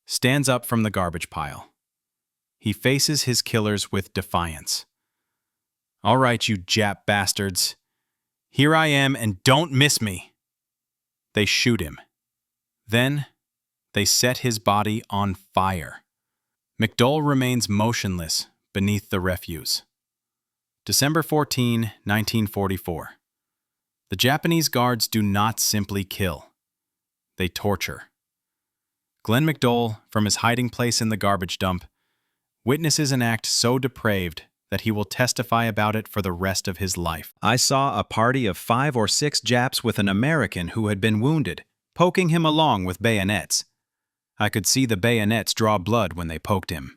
stands up from the garbage pile. He faces his killers with defiance. "All right, you Jap bastards. Here I am, and don't miss me." They shoot him. Then, they set his body on fire. McDowell remains motionless beneath the refuse. December 14, 1944. The Japanese guards do not simply kill. They torture. Glenn McDowell, from his hiding place in the garbage dump, witnesses an act so depraved that he will testify about it for the rest of his life. "I saw a party of 5 or 6 Japs with an American who had been wounded, poking him along with bayonets. I could see the bayonets draw blood when they poked him.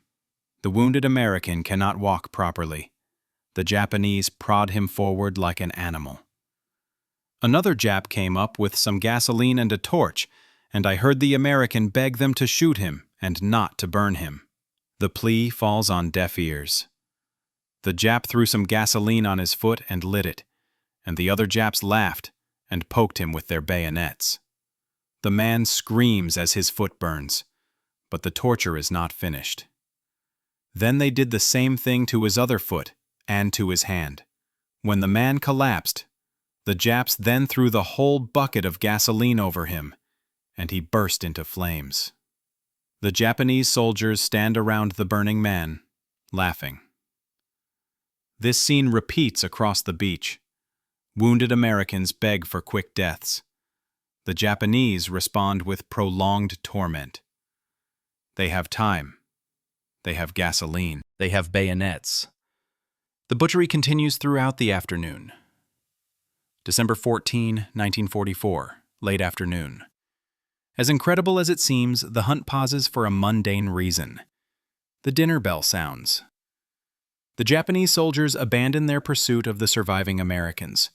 The wounded American cannot walk properly. The Japanese prod him forward like an animal. Another Jap came up with some gasoline and a torch, and I heard the American beg them to shoot him and not to burn him. The plea falls on deaf ears. The Jap threw some gasoline on his foot and lit it, and the other Japs laughed and poked him with their bayonets. The man screams as his foot burns, but the torture is not finished. Then they did the same thing to his other foot and to his hand. When the man collapsed, the Japs then threw the whole bucket of gasoline over him, and he burst into flames. The Japanese soldiers stand around the burning man, laughing. This scene repeats across the beach. Wounded Americans beg for quick deaths. The Japanese respond with prolonged torment. They have time. They have gasoline. They have bayonets. The butchery continues throughout the afternoon. December 14, 1944, late afternoon. As incredible as it seems, the hunt pauses for a mundane reason. The dinner bell sounds. The Japanese soldiers abandon their pursuit of the surviving Americans.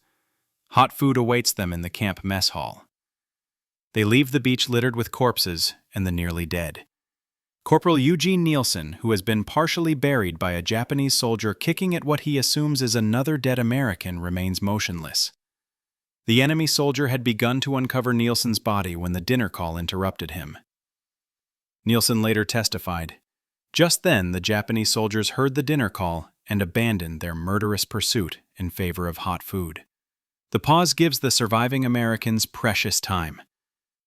Hot food awaits them in the camp mess hall. They leave the beach littered with corpses and the nearly dead. Corporal Eugene Nielsen, who has been partially buried by a Japanese soldier kicking at what he assumes is another dead American, remains motionless. The enemy soldier had begun to uncover Nielsen's body when the dinner call interrupted him. Nielsen later testified, "Just then the Japanese soldiers heard the dinner call and abandoned their murderous pursuit in favor of hot food." The pause gives the surviving Americans precious time.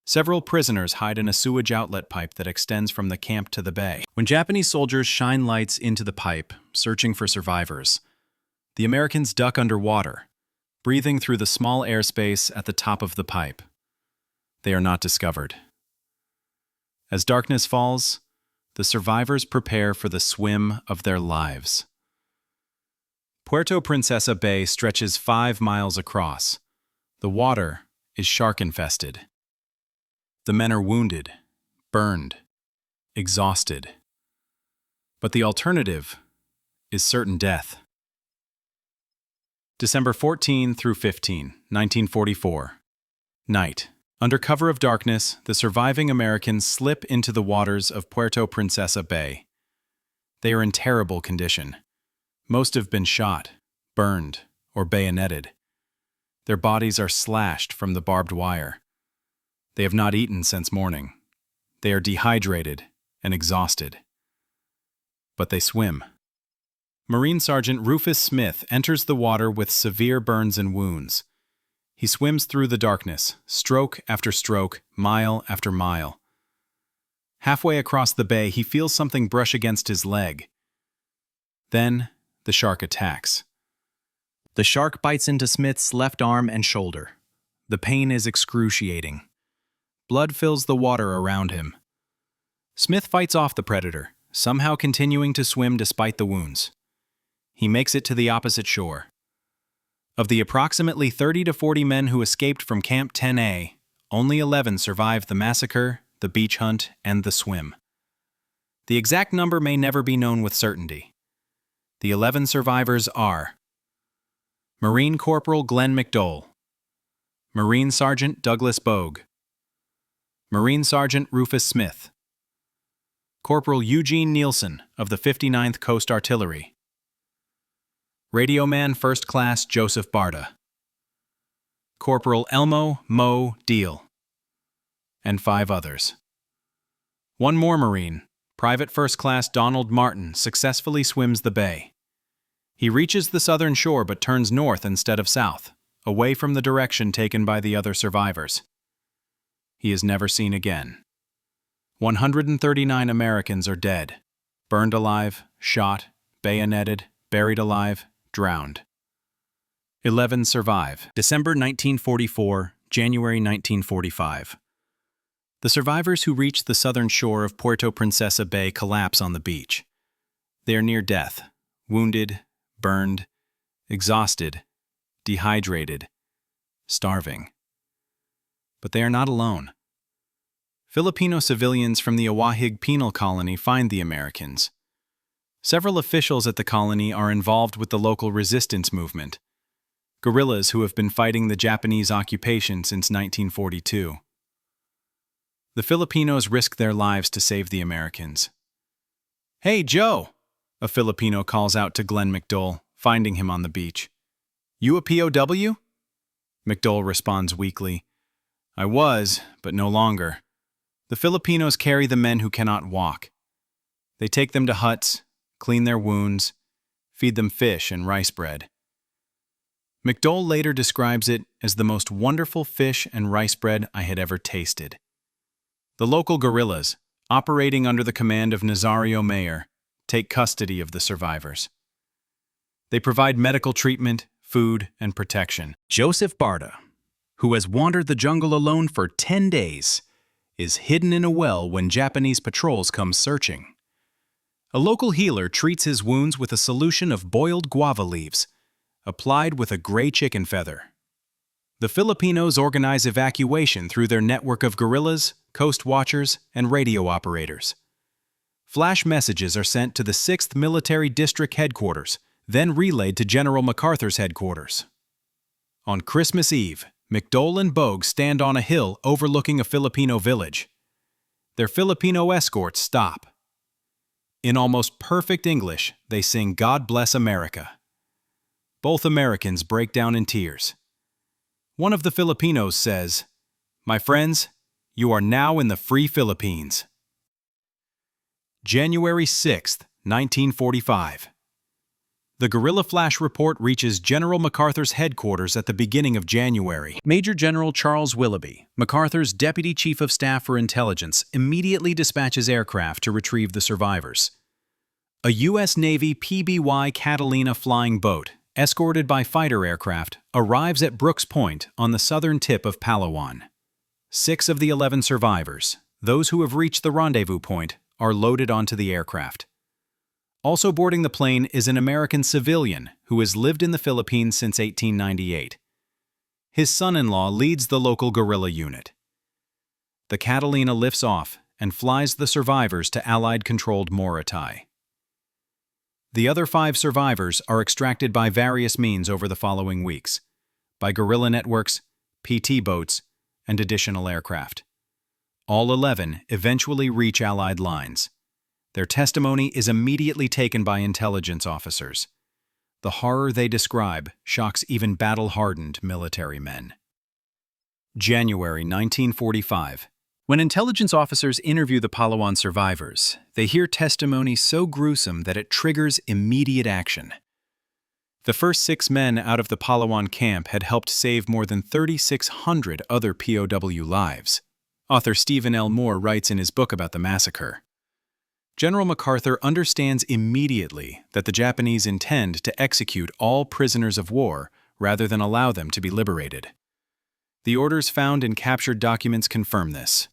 Several prisoners hide in a sewage outlet pipe that extends from the camp to the bay. When Japanese soldiers shine lights into the pipe, searching for survivors, the Americans duck underwater, breathing through the small airspace at the top of the pipe. They are not discovered. As darkness falls, the survivors prepare for the swim of their lives. Puerto Princesa Bay stretches 5 miles across. The water is shark-infested. The men are wounded, burned, exhausted. But the alternative is certain death. December 14 through 15, 1944. Night. Under cover of darkness, the surviving Americans slip into the waters of Puerto Princesa Bay. They are in terrible condition. Most have been shot, burned, or bayoneted. Their bodies are slashed from the barbed wire. They have not eaten since morning. They are dehydrated and exhausted. But they swim. Marine Sergeant Rufus Smith enters the water with severe burns and wounds. He swims through the darkness, stroke after stroke, mile after mile. Halfway across the bay, he feels something brush against his leg. Then, the shark attacks. The shark bites into Smith's left arm and shoulder. The pain is excruciating. Blood fills the water around him. Smith fights off the predator, somehow continuing to swim despite the wounds. He makes it to the opposite shore. Of the approximately 30 to 40 men who escaped from Camp 10A, only 11 survived the massacre, the beach hunt, and the swim. The exact number may never be known with certainty. The 11 survivors are Marine Corporal Glenn McDowell, Marine Sergeant Douglas Bogue, Marine Sergeant Rufus Smith, Corporal Eugene Nielsen of the 59th Coast Artillery, Radioman First Class Joseph Barta, Corporal Elmo Mo Deal, and 5 others. One more Marine, Private First Class Donald Martin, successfully swims the bay. He reaches the southern shore but turns north instead of south, away from the direction taken by the other survivors. He is never seen again. 139 Americans are dead, burned alive, shot, bayoneted, buried alive, drowned. 11 survive. December 1944, January 1945. The survivors who reach the southern shore of Puerto Princesa Bay collapse on the beach. They are near death, wounded, burned, exhausted, dehydrated, starving. But they are not alone. Filipino civilians from the Awahig penal colony find the Americans. Several officials at the colony are involved with the local resistance movement, guerrillas who have been fighting the Japanese occupation since 1942. The Filipinos risk their lives to save the Americans. "Hey, Joe!" a Filipino calls out to Glenn McDowell, finding him on the beach. "You a POW?" McDowell responds weakly, "I was, but no longer." The Filipinos carry the men who cannot walk. They take them to huts, clean their wounds, feed them fish and rice bread. McDowell later describes it as the most wonderful fish and rice bread I had ever tasted. The local guerrillas, operating under the command of Nazario Mayer, take custody of the survivors. They provide medical treatment, food, and protection. Joseph Barta, who has wandered the jungle alone for 10 days, is hidden in a well when Japanese patrols come searching. A local healer treats his wounds with a solution of boiled guava leaves, applied with a gray chicken feather. The Filipinos organize evacuation through their network of guerrillas, coast watchers, and radio operators. Flash messages are sent to the 6th Military District Headquarters, then relayed to General MacArthur's headquarters. On Christmas Eve, McDowell and Bogue stand on a hill overlooking a Filipino village. Their Filipino escorts stop. In almost perfect English, they sing "God Bless America." Both Americans break down in tears. One of the Filipinos says, "My friends, you are now in the free Philippines." January 6, 1945. The guerrilla flash report reaches General MacArthur's headquarters at the beginning of January. Major General Charles Willoughby, MacArthur's Deputy Chief of Staff for Intelligence, immediately dispatches aircraft to retrieve the survivors. A U.S. Navy PBY Catalina flying boat, escorted by fighter aircraft, arrives at Brooks Point on the southern tip of Palawan. 6 of the 11 survivors, those who have reached the rendezvous point, are loaded onto the aircraft. Also boarding the plane is an American civilian who has lived in the Philippines since 1898. His son-in-law leads the local guerrilla unit. The Catalina lifts off and flies the survivors to Allied-controlled Morotai. The other 5 survivors are extracted by various means over the following weeks, by guerrilla networks, PT boats, and additional aircraft. All 11 eventually reach Allied lines. Their testimony is immediately taken by intelligence officers. The horror they describe shocks even battle-hardened military men. January 1945. When intelligence officers interview the Palawan survivors, they hear testimony so gruesome that it triggers immediate action. The first 6 men out of the Palawan camp had helped save more than 3,600 other POW lives. Author Stephen L. Moore writes in his book about the massacre. General MacArthur understands immediately that the Japanese intend to execute all prisoners of war rather than allow them to be liberated. The orders found in captured documents confirm this.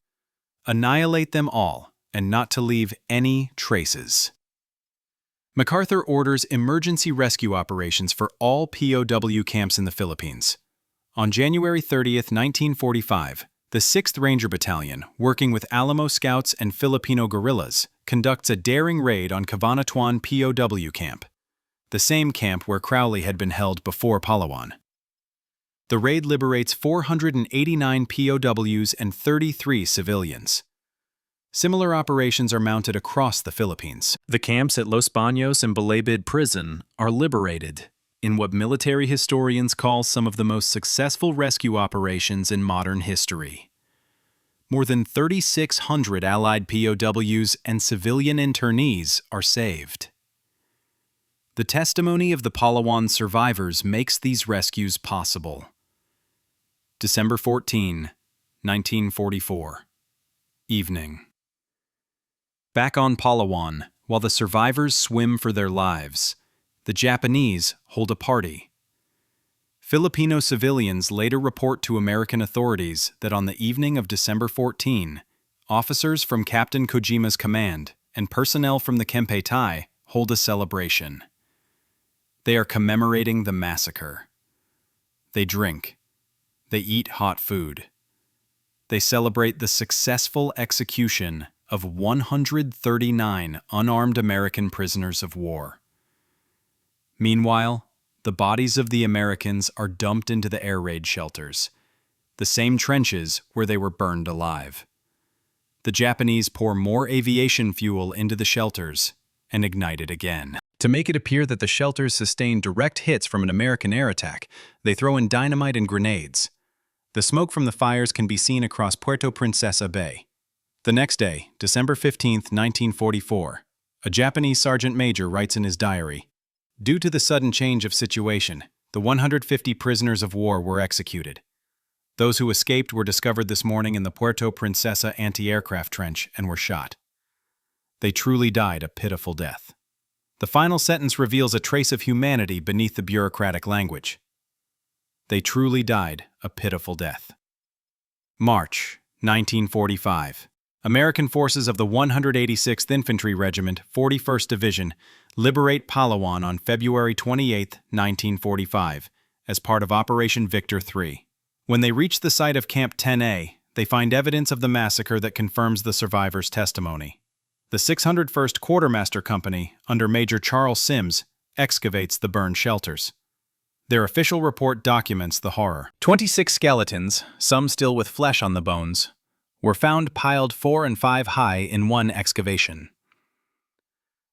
Annihilate them all, and not to leave any traces. MacArthur orders emergency rescue operations for all POW camps in the Philippines. On January 30, 1945, the 6th Ranger Battalion, working with Alamo Scouts and Filipino guerrillas, conducts a daring raid on Cabanatuan POW camp, the same camp where Crowley had been held before Palawan. The raid liberates 489 POWs and 33 civilians. Similar operations are mounted across the Philippines. The camps at Los Baños and Balabid Prison are liberated in what military historians call some of the most successful rescue operations in modern history. More than 3,600 Allied POWs and civilian internees are saved. The testimony of the Palawan survivors makes these rescues possible. December 14, 1944. Evening. Back on Palawan, while the survivors swim for their lives, the Japanese hold a party. Filipino civilians later report to American authorities that on the evening of December 14, officers from Captain Kojima's command and personnel from the Kempe Tai hold a celebration. They are commemorating the massacre. They drink. They eat hot food. They celebrate the successful execution of 139 unarmed American prisoners of war. Meanwhile, the bodies of the Americans are dumped into the air raid shelters, the same trenches where they were burned alive. The Japanese pour more aviation fuel into the shelters and ignite it again. To make it appear that the shelters sustained direct hits from an American air attack, they throw in dynamite and grenades. The smoke from the fires can be seen across Puerto Princesa Bay. The next day, December 15, 1944, A Japanese sergeant major writes in his diary, "Due to the sudden change of situation, the 150 prisoners of war were executed. Those who escaped were discovered this morning in the Puerto Princesa anti-aircraft trench and were shot. They truly died a pitiful death." The final sentence reveals a trace of humanity beneath the bureaucratic language. They truly died a pitiful death. March 1945. American forces of the 186th Infantry Regiment, 41st Division, liberate Palawan on February 28, 1945, as part of Operation Victor III. When they reach the site of Camp 10A, they find evidence of the massacre that confirms the survivors' testimony. The 601st Quartermaster Company, under Major Charles Sims, excavates the burned shelters. Their official report documents the horror. 26 skeletons, some still with flesh on the bones, were found piled 4 and 5 high in one excavation.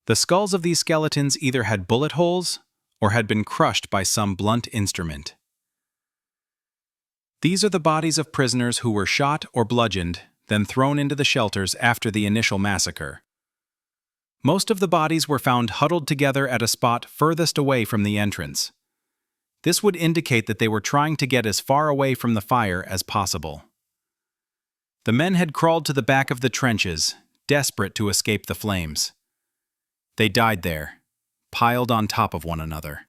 The skulls of these skeletons either had bullet holes or had been crushed by some blunt instrument. These are the bodies of prisoners who were shot or bludgeoned, then thrown into the shelters after the initial massacre. Most of the bodies were found huddled together at a spot furthest away from the entrance. This would indicate that they were trying to get as far away from the fire as possible. The men had crawled to the back of the trenches, desperate to escape the flames. They died there, piled on top of one another.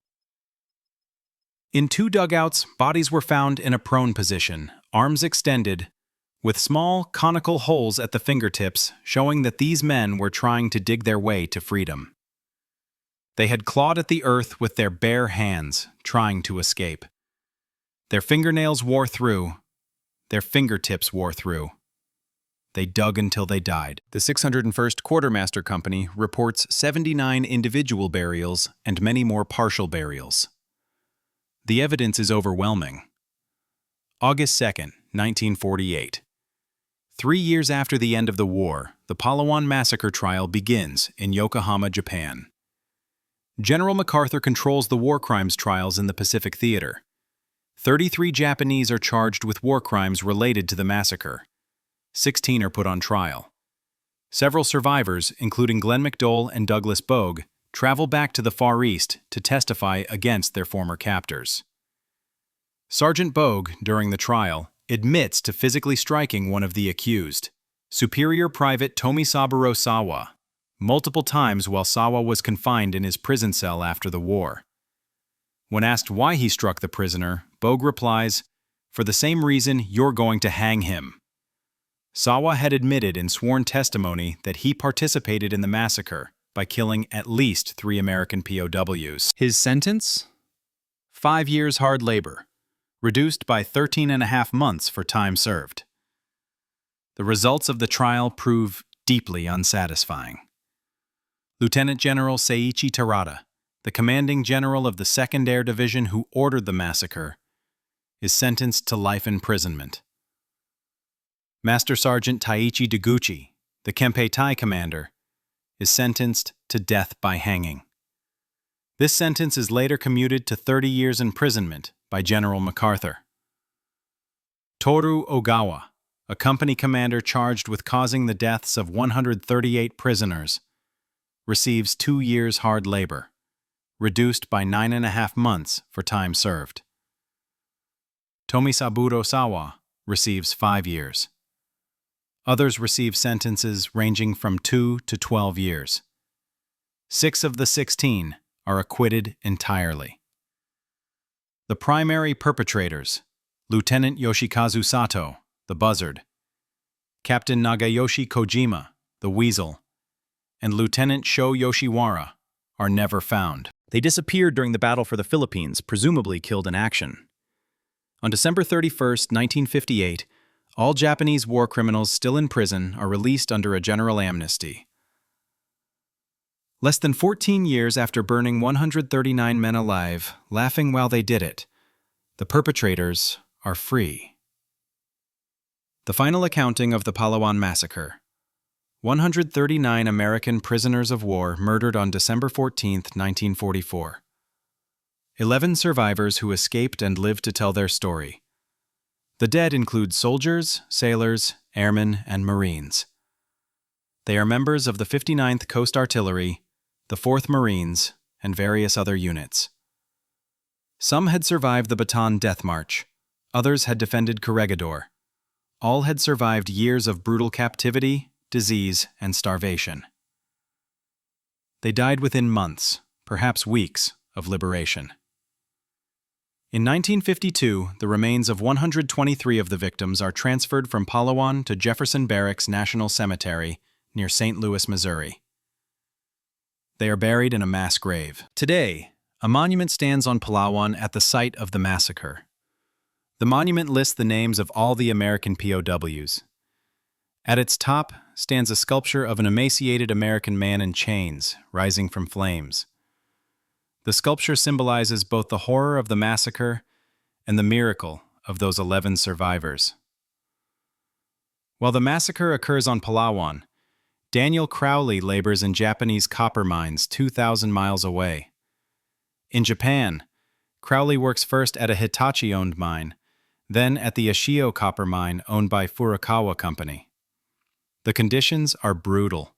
In 2 dugouts, bodies were found in a prone position, arms extended, with small, conical holes at the fingertips showing that these men were trying to dig their way to freedom. They had clawed at the earth with their bare hands, trying to escape. Their fingernails wore through. Their fingertips wore through. They dug until they died. The 601st Quartermaster Company reports 79 individual burials and many more partial burials. The evidence is overwhelming. August 2nd, 1948. 3 years after the end of the war, the Palawan Massacre trial begins in Yokohama, Japan. General MacArthur controls the war crimes trials in the Pacific Theater. 33 Japanese are charged with war crimes related to the massacre. 16 are put on trial. Several survivors, including Glenn McDowell and Douglas Bogue, travel back to the Far East to testify against their former captors. Sergeant Bogue, during the trial, admits to physically striking one of the accused, Superior Private Tomisaburo Sawa, multiple times while Sawa was confined in his prison cell after the war. When asked why he struck the prisoner, Bogue replies, "For the same reason you're going to hang him." Sawa had admitted in sworn testimony that he participated in the massacre by killing at least 3 American POWs. His sentence? 5 years hard labor, reduced by 13.5 months for time served. The results of the trial prove deeply unsatisfying. Lieutenant General Seiichi Terada, the commanding general of the 2nd Air Division who ordered the massacre, is sentenced to life imprisonment. Master Sergeant Taiichi Deguchi, the Kempeitai commander, is sentenced to death by hanging. This sentence is later commuted to 30 years imprisonment by General MacArthur. Toru Ogawa, a company commander charged with causing the deaths of 138 prisoners, receives 2 years hard labor, reduced by 9.5 months for time served. Tomisaburo Sawa receives 5 years. Others receive sentences ranging from 2 to 12 years. 6 of the 16 are acquitted entirely. The primary perpetrators, Lieutenant Yoshikazu Sato, the Buzzard, Captain Nagayoshi Kojima, the Weasel, and Lieutenant Sho Yoshiwara, are never found. They disappeared during the battle for the Philippines, presumably killed in action. On December 31, 1958, all Japanese war criminals still in prison are released under a general amnesty. Less than 14 years after burning 139 men alive, laughing while they did it, the perpetrators are free. The final accounting of the Palawan Massacre. 139 American prisoners of war murdered on December 14, 1944. 11 survivors who escaped and lived to tell their story. The dead include soldiers, sailors, airmen, and Marines. They are members of the 59th Coast Artillery, the 4th Marines, and various other units. Some had survived the Bataan Death March. Others had defended Corregidor. All had survived years of brutal captivity, disease, and starvation. They died within months, perhaps weeks, of liberation. In 1952, the remains of 123 of the victims are transferred from Palawan to Jefferson Barracks National Cemetery near St. Louis, Missouri. They are buried in a mass grave. Today, a monument stands on Palawan at the site of the massacre. The monument lists the names of all the American POWs. At its top stands a sculpture of an emaciated American man in chains, rising from flames. The sculpture symbolizes both the horror of the massacre and the miracle of those 11 survivors. While the massacre occurs on Palawan, Daniel Crowley labors in Japanese copper mines 2,000 miles away. In Japan, Crowley works first at a Hitachi-owned mine, then at the Ashio copper mine owned by Furukawa Company. The conditions are brutal.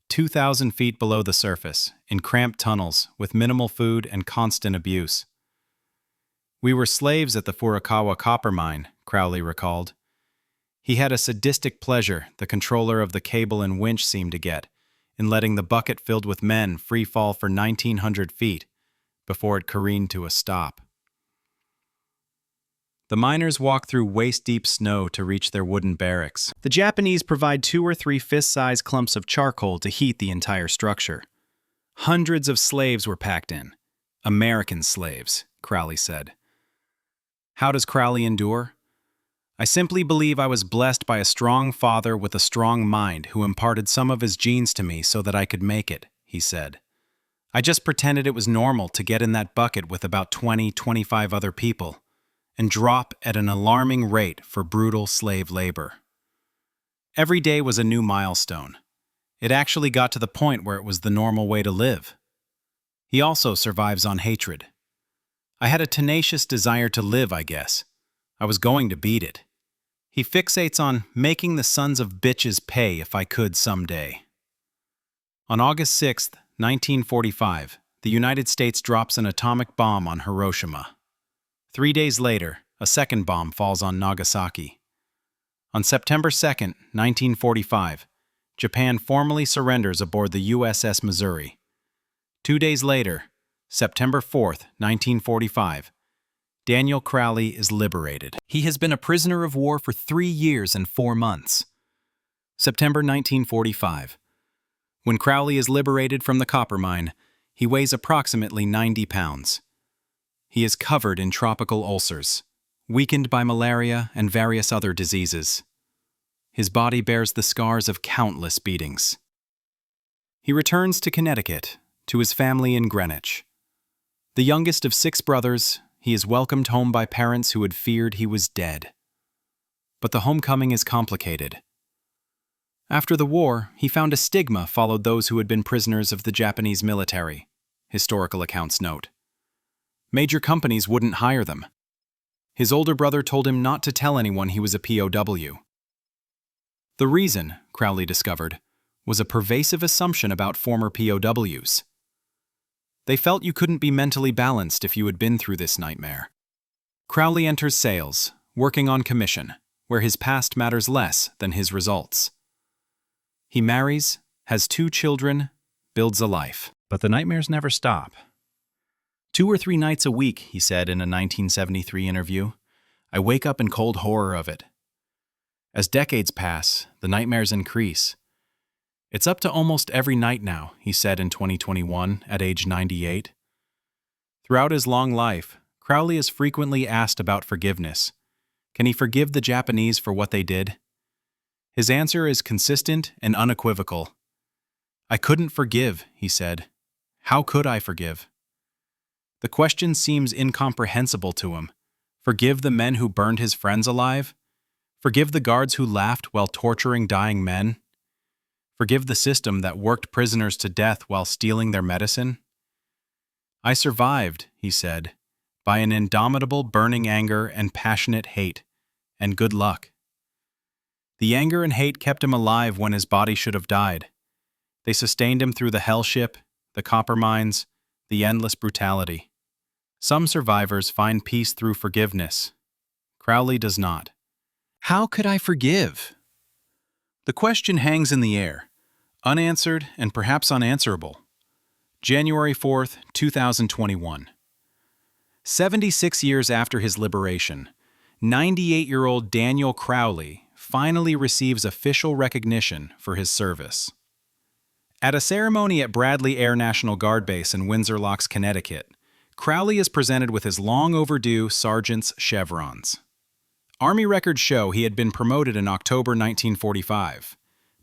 2,000 feet below the surface, in cramped tunnels, with minimal food and constant abuse. "We were slaves at the Furukawa copper mine," Crowley recalled. He had a sadistic pleasure, the controller of the cable and winch seemed to get, in letting the bucket filled with men free fall for 1,900 feet before it careened to a stop. The miners walk through waist-deep snow to reach their wooden barracks. The Japanese provide 2 or 3 fist-sized clumps of charcoal to heat the entire structure. Hundreds of slaves were packed in. American slaves, Crowley said. How does Crowley endure? "I simply believe I was blessed by a strong father with a strong mind who imparted some of his genes to me so that I could make it," he said. "I just pretended it was normal to get in that bucket with about 20-25 other people and drop at an alarming rate for brutal slave labor. Every day was a new milestone. It actually got to the point where it was the normal way to live." He also survives on hatred. "I had a tenacious desire to live, I guess. I was going to beat it." He fixates on making the sons of bitches pay if I could someday. On August 6, 1945, the United States drops an atomic bomb on Hiroshima. 3 days later, a second bomb falls on Nagasaki. On September 2, 1945, Japan formally surrenders aboard the USS Missouri. 2 days later, September 4, 1945, Daniel Crowley is liberated. He has been a prisoner of war for 3 years and 4 months. September 1945. When Crowley is liberated from the copper mine, he weighs approximately 90 pounds. He is covered in tropical ulcers, weakened by malaria and various other diseases. His body bears the scars of countless beatings. He returns to Connecticut, to his family in Greenwich. The youngest of 6 brothers, he is welcomed home by parents who had feared he was dead. But the homecoming is complicated. After the war, he found a stigma followed those who had been prisoners of the Japanese military, historical accounts note. Major companies wouldn't hire them. His older brother told him not to tell anyone he was a POW. The reason, Crowley discovered, was a pervasive assumption about former POWs. They felt you couldn't be mentally balanced if you had been through this nightmare. Crowley enters sales, working on commission, where his past matters less than his results. He marries, has 2 children, builds a life. But the nightmares never stop. 2 or 3 nights a week, he said in a 1973 interview, I wake up in cold horror of it. As decades pass, the nightmares increase. It's up to almost every night now, he said in 2021 at age 98. Throughout his long life, Crowley is frequently asked about forgiveness. Can he forgive the Japanese for what they did? His answer is consistent and unequivocal. I couldn't forgive, he said. How could I forgive? The question seems incomprehensible to him. Forgive the men who burned his friends alive? Forgive the guards who laughed while torturing dying men? Forgive the system that worked prisoners to death while stealing their medicine? I survived, he said, by an indomitable burning anger and passionate hate, and good luck. The anger and hate kept him alive when his body should have died. They sustained him through the hell ship, the copper mines, the endless brutality. Some survivors find peace through forgiveness. Crowley does not. How could I forgive? The question hangs in the air, unanswered and perhaps unanswerable. January 4th, 2021. 76 years after his liberation, 98-year-old Daniel Crowley finally receives official recognition for his service. At a ceremony at Bradley Air National Guard Base in Windsor Locks, Connecticut, Crowley is presented with his long-overdue sergeant's chevrons. Army records show he had been promoted in October 1945,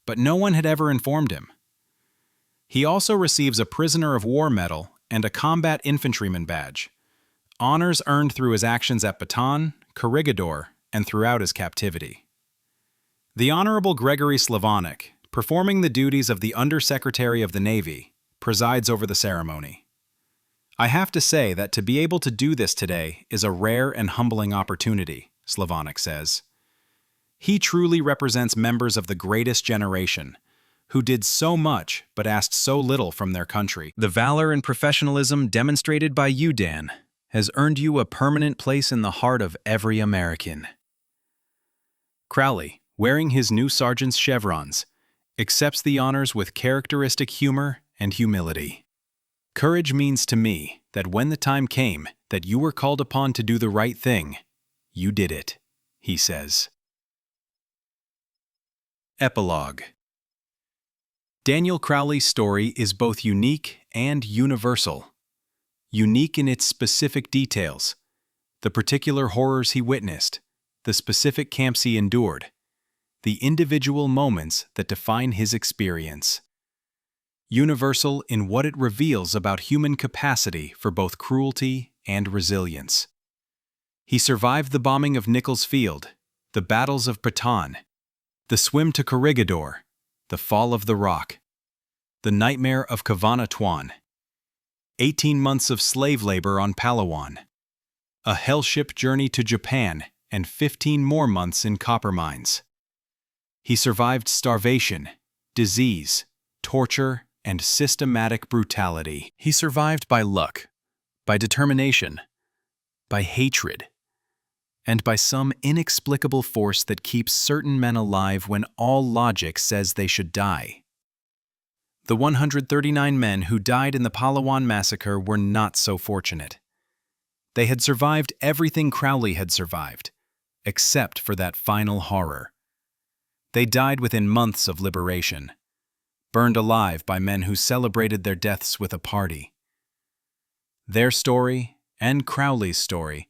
but no one had ever informed him. He also receives a Prisoner of War Medal and a Combat Infantryman Badge, honors earned through his actions at Bataan, Corregidor, and throughout his captivity. The Honorable Gregory Slavonic, performing the duties of the Undersecretary of the Navy, presides over the ceremony. I have to say that to be able to do this today is a rare and humbling opportunity, Slavonic says. He truly represents members of the greatest generation, who did so much but asked so little from their country. The valor and professionalism demonstrated by you, Dan, has earned you a permanent place in the heart of every American. Crowley, wearing his new sergeant's chevrons, accepts the honors with characteristic humor and humility. Courage means to me that when the time came that you were called upon to do the right thing, you did it, he says. Epilogue. Daniel Crowley's story is both unique and universal. Unique in its specific details, the particular horrors he witnessed, the specific camps he endured, the individual moments that define his experience. Universal in what it reveals about human capacity for both cruelty and resilience. He survived the bombing of Nichols Field, the battles of Bataan, the swim to Corregidor, the fall of the Rock, the nightmare of Cavanatuan, 18 months of slave labor on Palawan, a hell-ship journey to Japan, and 15 more months in copper mines. He survived starvation, disease, torture, and systematic brutality. He survived by luck, by determination, by hatred, and by some inexplicable force that keeps certain men alive when all logic says they should die. The 139 men who died in the Palawan Massacre were not so fortunate. They had survived everything Crowley had survived, except for that final horror. They died within months of liberation, burned alive by men who celebrated their deaths with a party. Their story, and Crowley's story,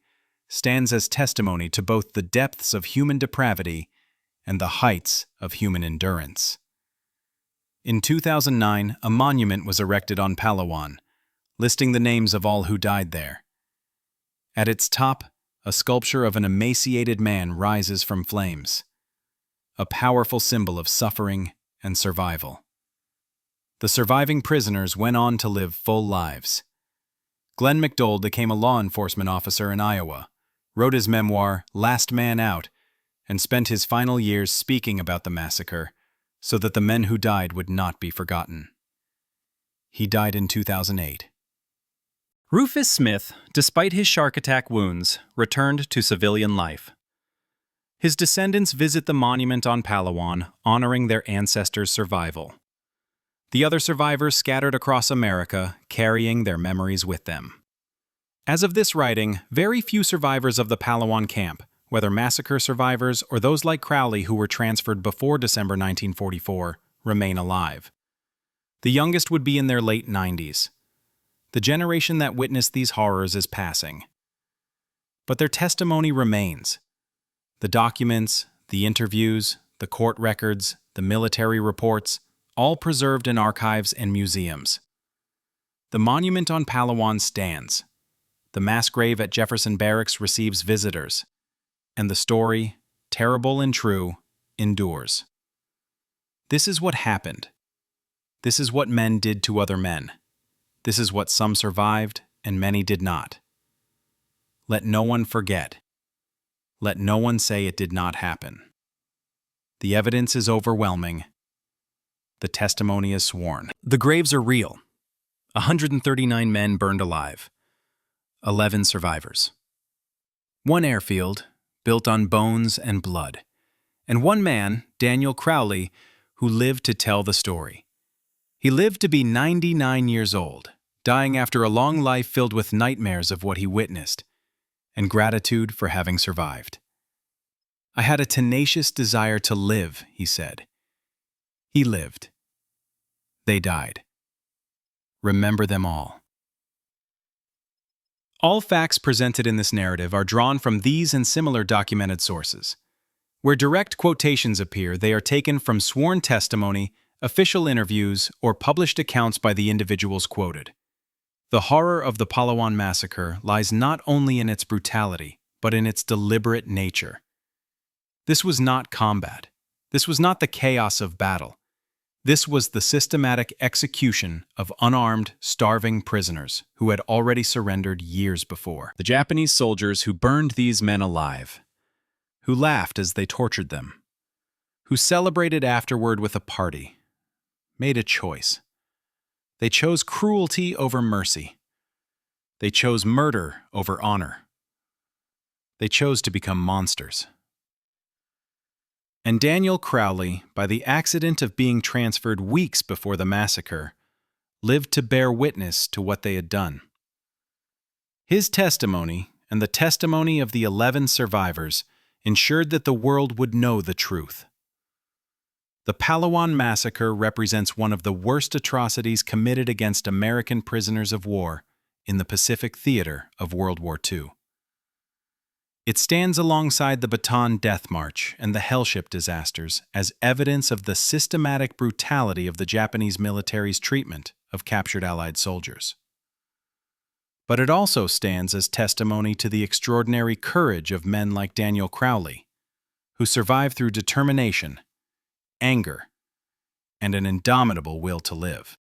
stands as testimony to both the depths of human depravity and the heights of human endurance. In 2009, a monument was erected on Palawan, listing the names of all who died there. At its top, a sculpture of an emaciated man rises from flames, a powerful symbol of suffering and survival. The surviving prisoners went on to live full lives. Glenn McDowell became a law enforcement officer in Iowa, wrote his memoir, Last Man Out, and spent his final years speaking about the massacre so that the men who died would not be forgotten. He died in 2008. Rufus Smith, despite his shark attack wounds, returned to civilian life. His descendants visit the monument on Palawan, honoring their ancestors' survival. The other survivors scattered across America, carrying their memories with them. As of this writing, very few survivors of the Palawan camp, whether massacre survivors or those like Crowley who were transferred before December 1944, remain alive. The youngest would be in their late 90s. The generation that witnessed these horrors is passing. But their testimony remains. The documents, the interviews, the court records, the military reports, all preserved in archives and museums. The monument on Palawan stands. The mass grave at Jefferson Barracks receives visitors. And the story, terrible and true, endures. This is what happened. This is what men did to other men. This is what some survived and many did not. Let no one forget. Let no one say it did not happen. The evidence is overwhelming. the testimony is sworn. The graves are real. 139 men burned alive. 11 survivors. One airfield, built on bones and blood. And one man, Daniel Crowley, who lived to tell the story. He lived to be 99 years old, dying after a long life filled with nightmares of what he witnessed, and gratitude for having survived. I had a tenacious desire to live, he said. He lived. They died. Remember them all. All facts presented in this narrative are drawn from these and similar documented sources. Where direct quotations appear, they are taken from sworn testimony, official interviews, or published accounts by the individuals quoted. The horror of the Palawan Massacre lies not only in its brutality, but in its deliberate nature. This was not combat. This was not the chaos of battle. This was the systematic execution of unarmed, starving prisoners who had already surrendered years before. The Japanese soldiers who burned these men alive, who laughed as they tortured them, who celebrated afterward with a party, made a choice. They chose cruelty over mercy. They chose murder over honor. They chose to become monsters. And Daniel Crowley, by the accident of being transferred weeks before the massacre, lived to bear witness to what they had done. His testimony, and the testimony of the 11 survivors, ensured that the world would know the truth. The Palawan Massacre represents one of the worst atrocities committed against American prisoners of war in the Pacific theater of World War II. It stands alongside the Bataan Death March and the Hellship disasters as evidence of the systematic brutality of the Japanese military's treatment of captured Allied soldiers. But it also stands as testimony to the extraordinary courage of men like Daniel Crowley, who survived through determination, anger, and an indomitable will to live.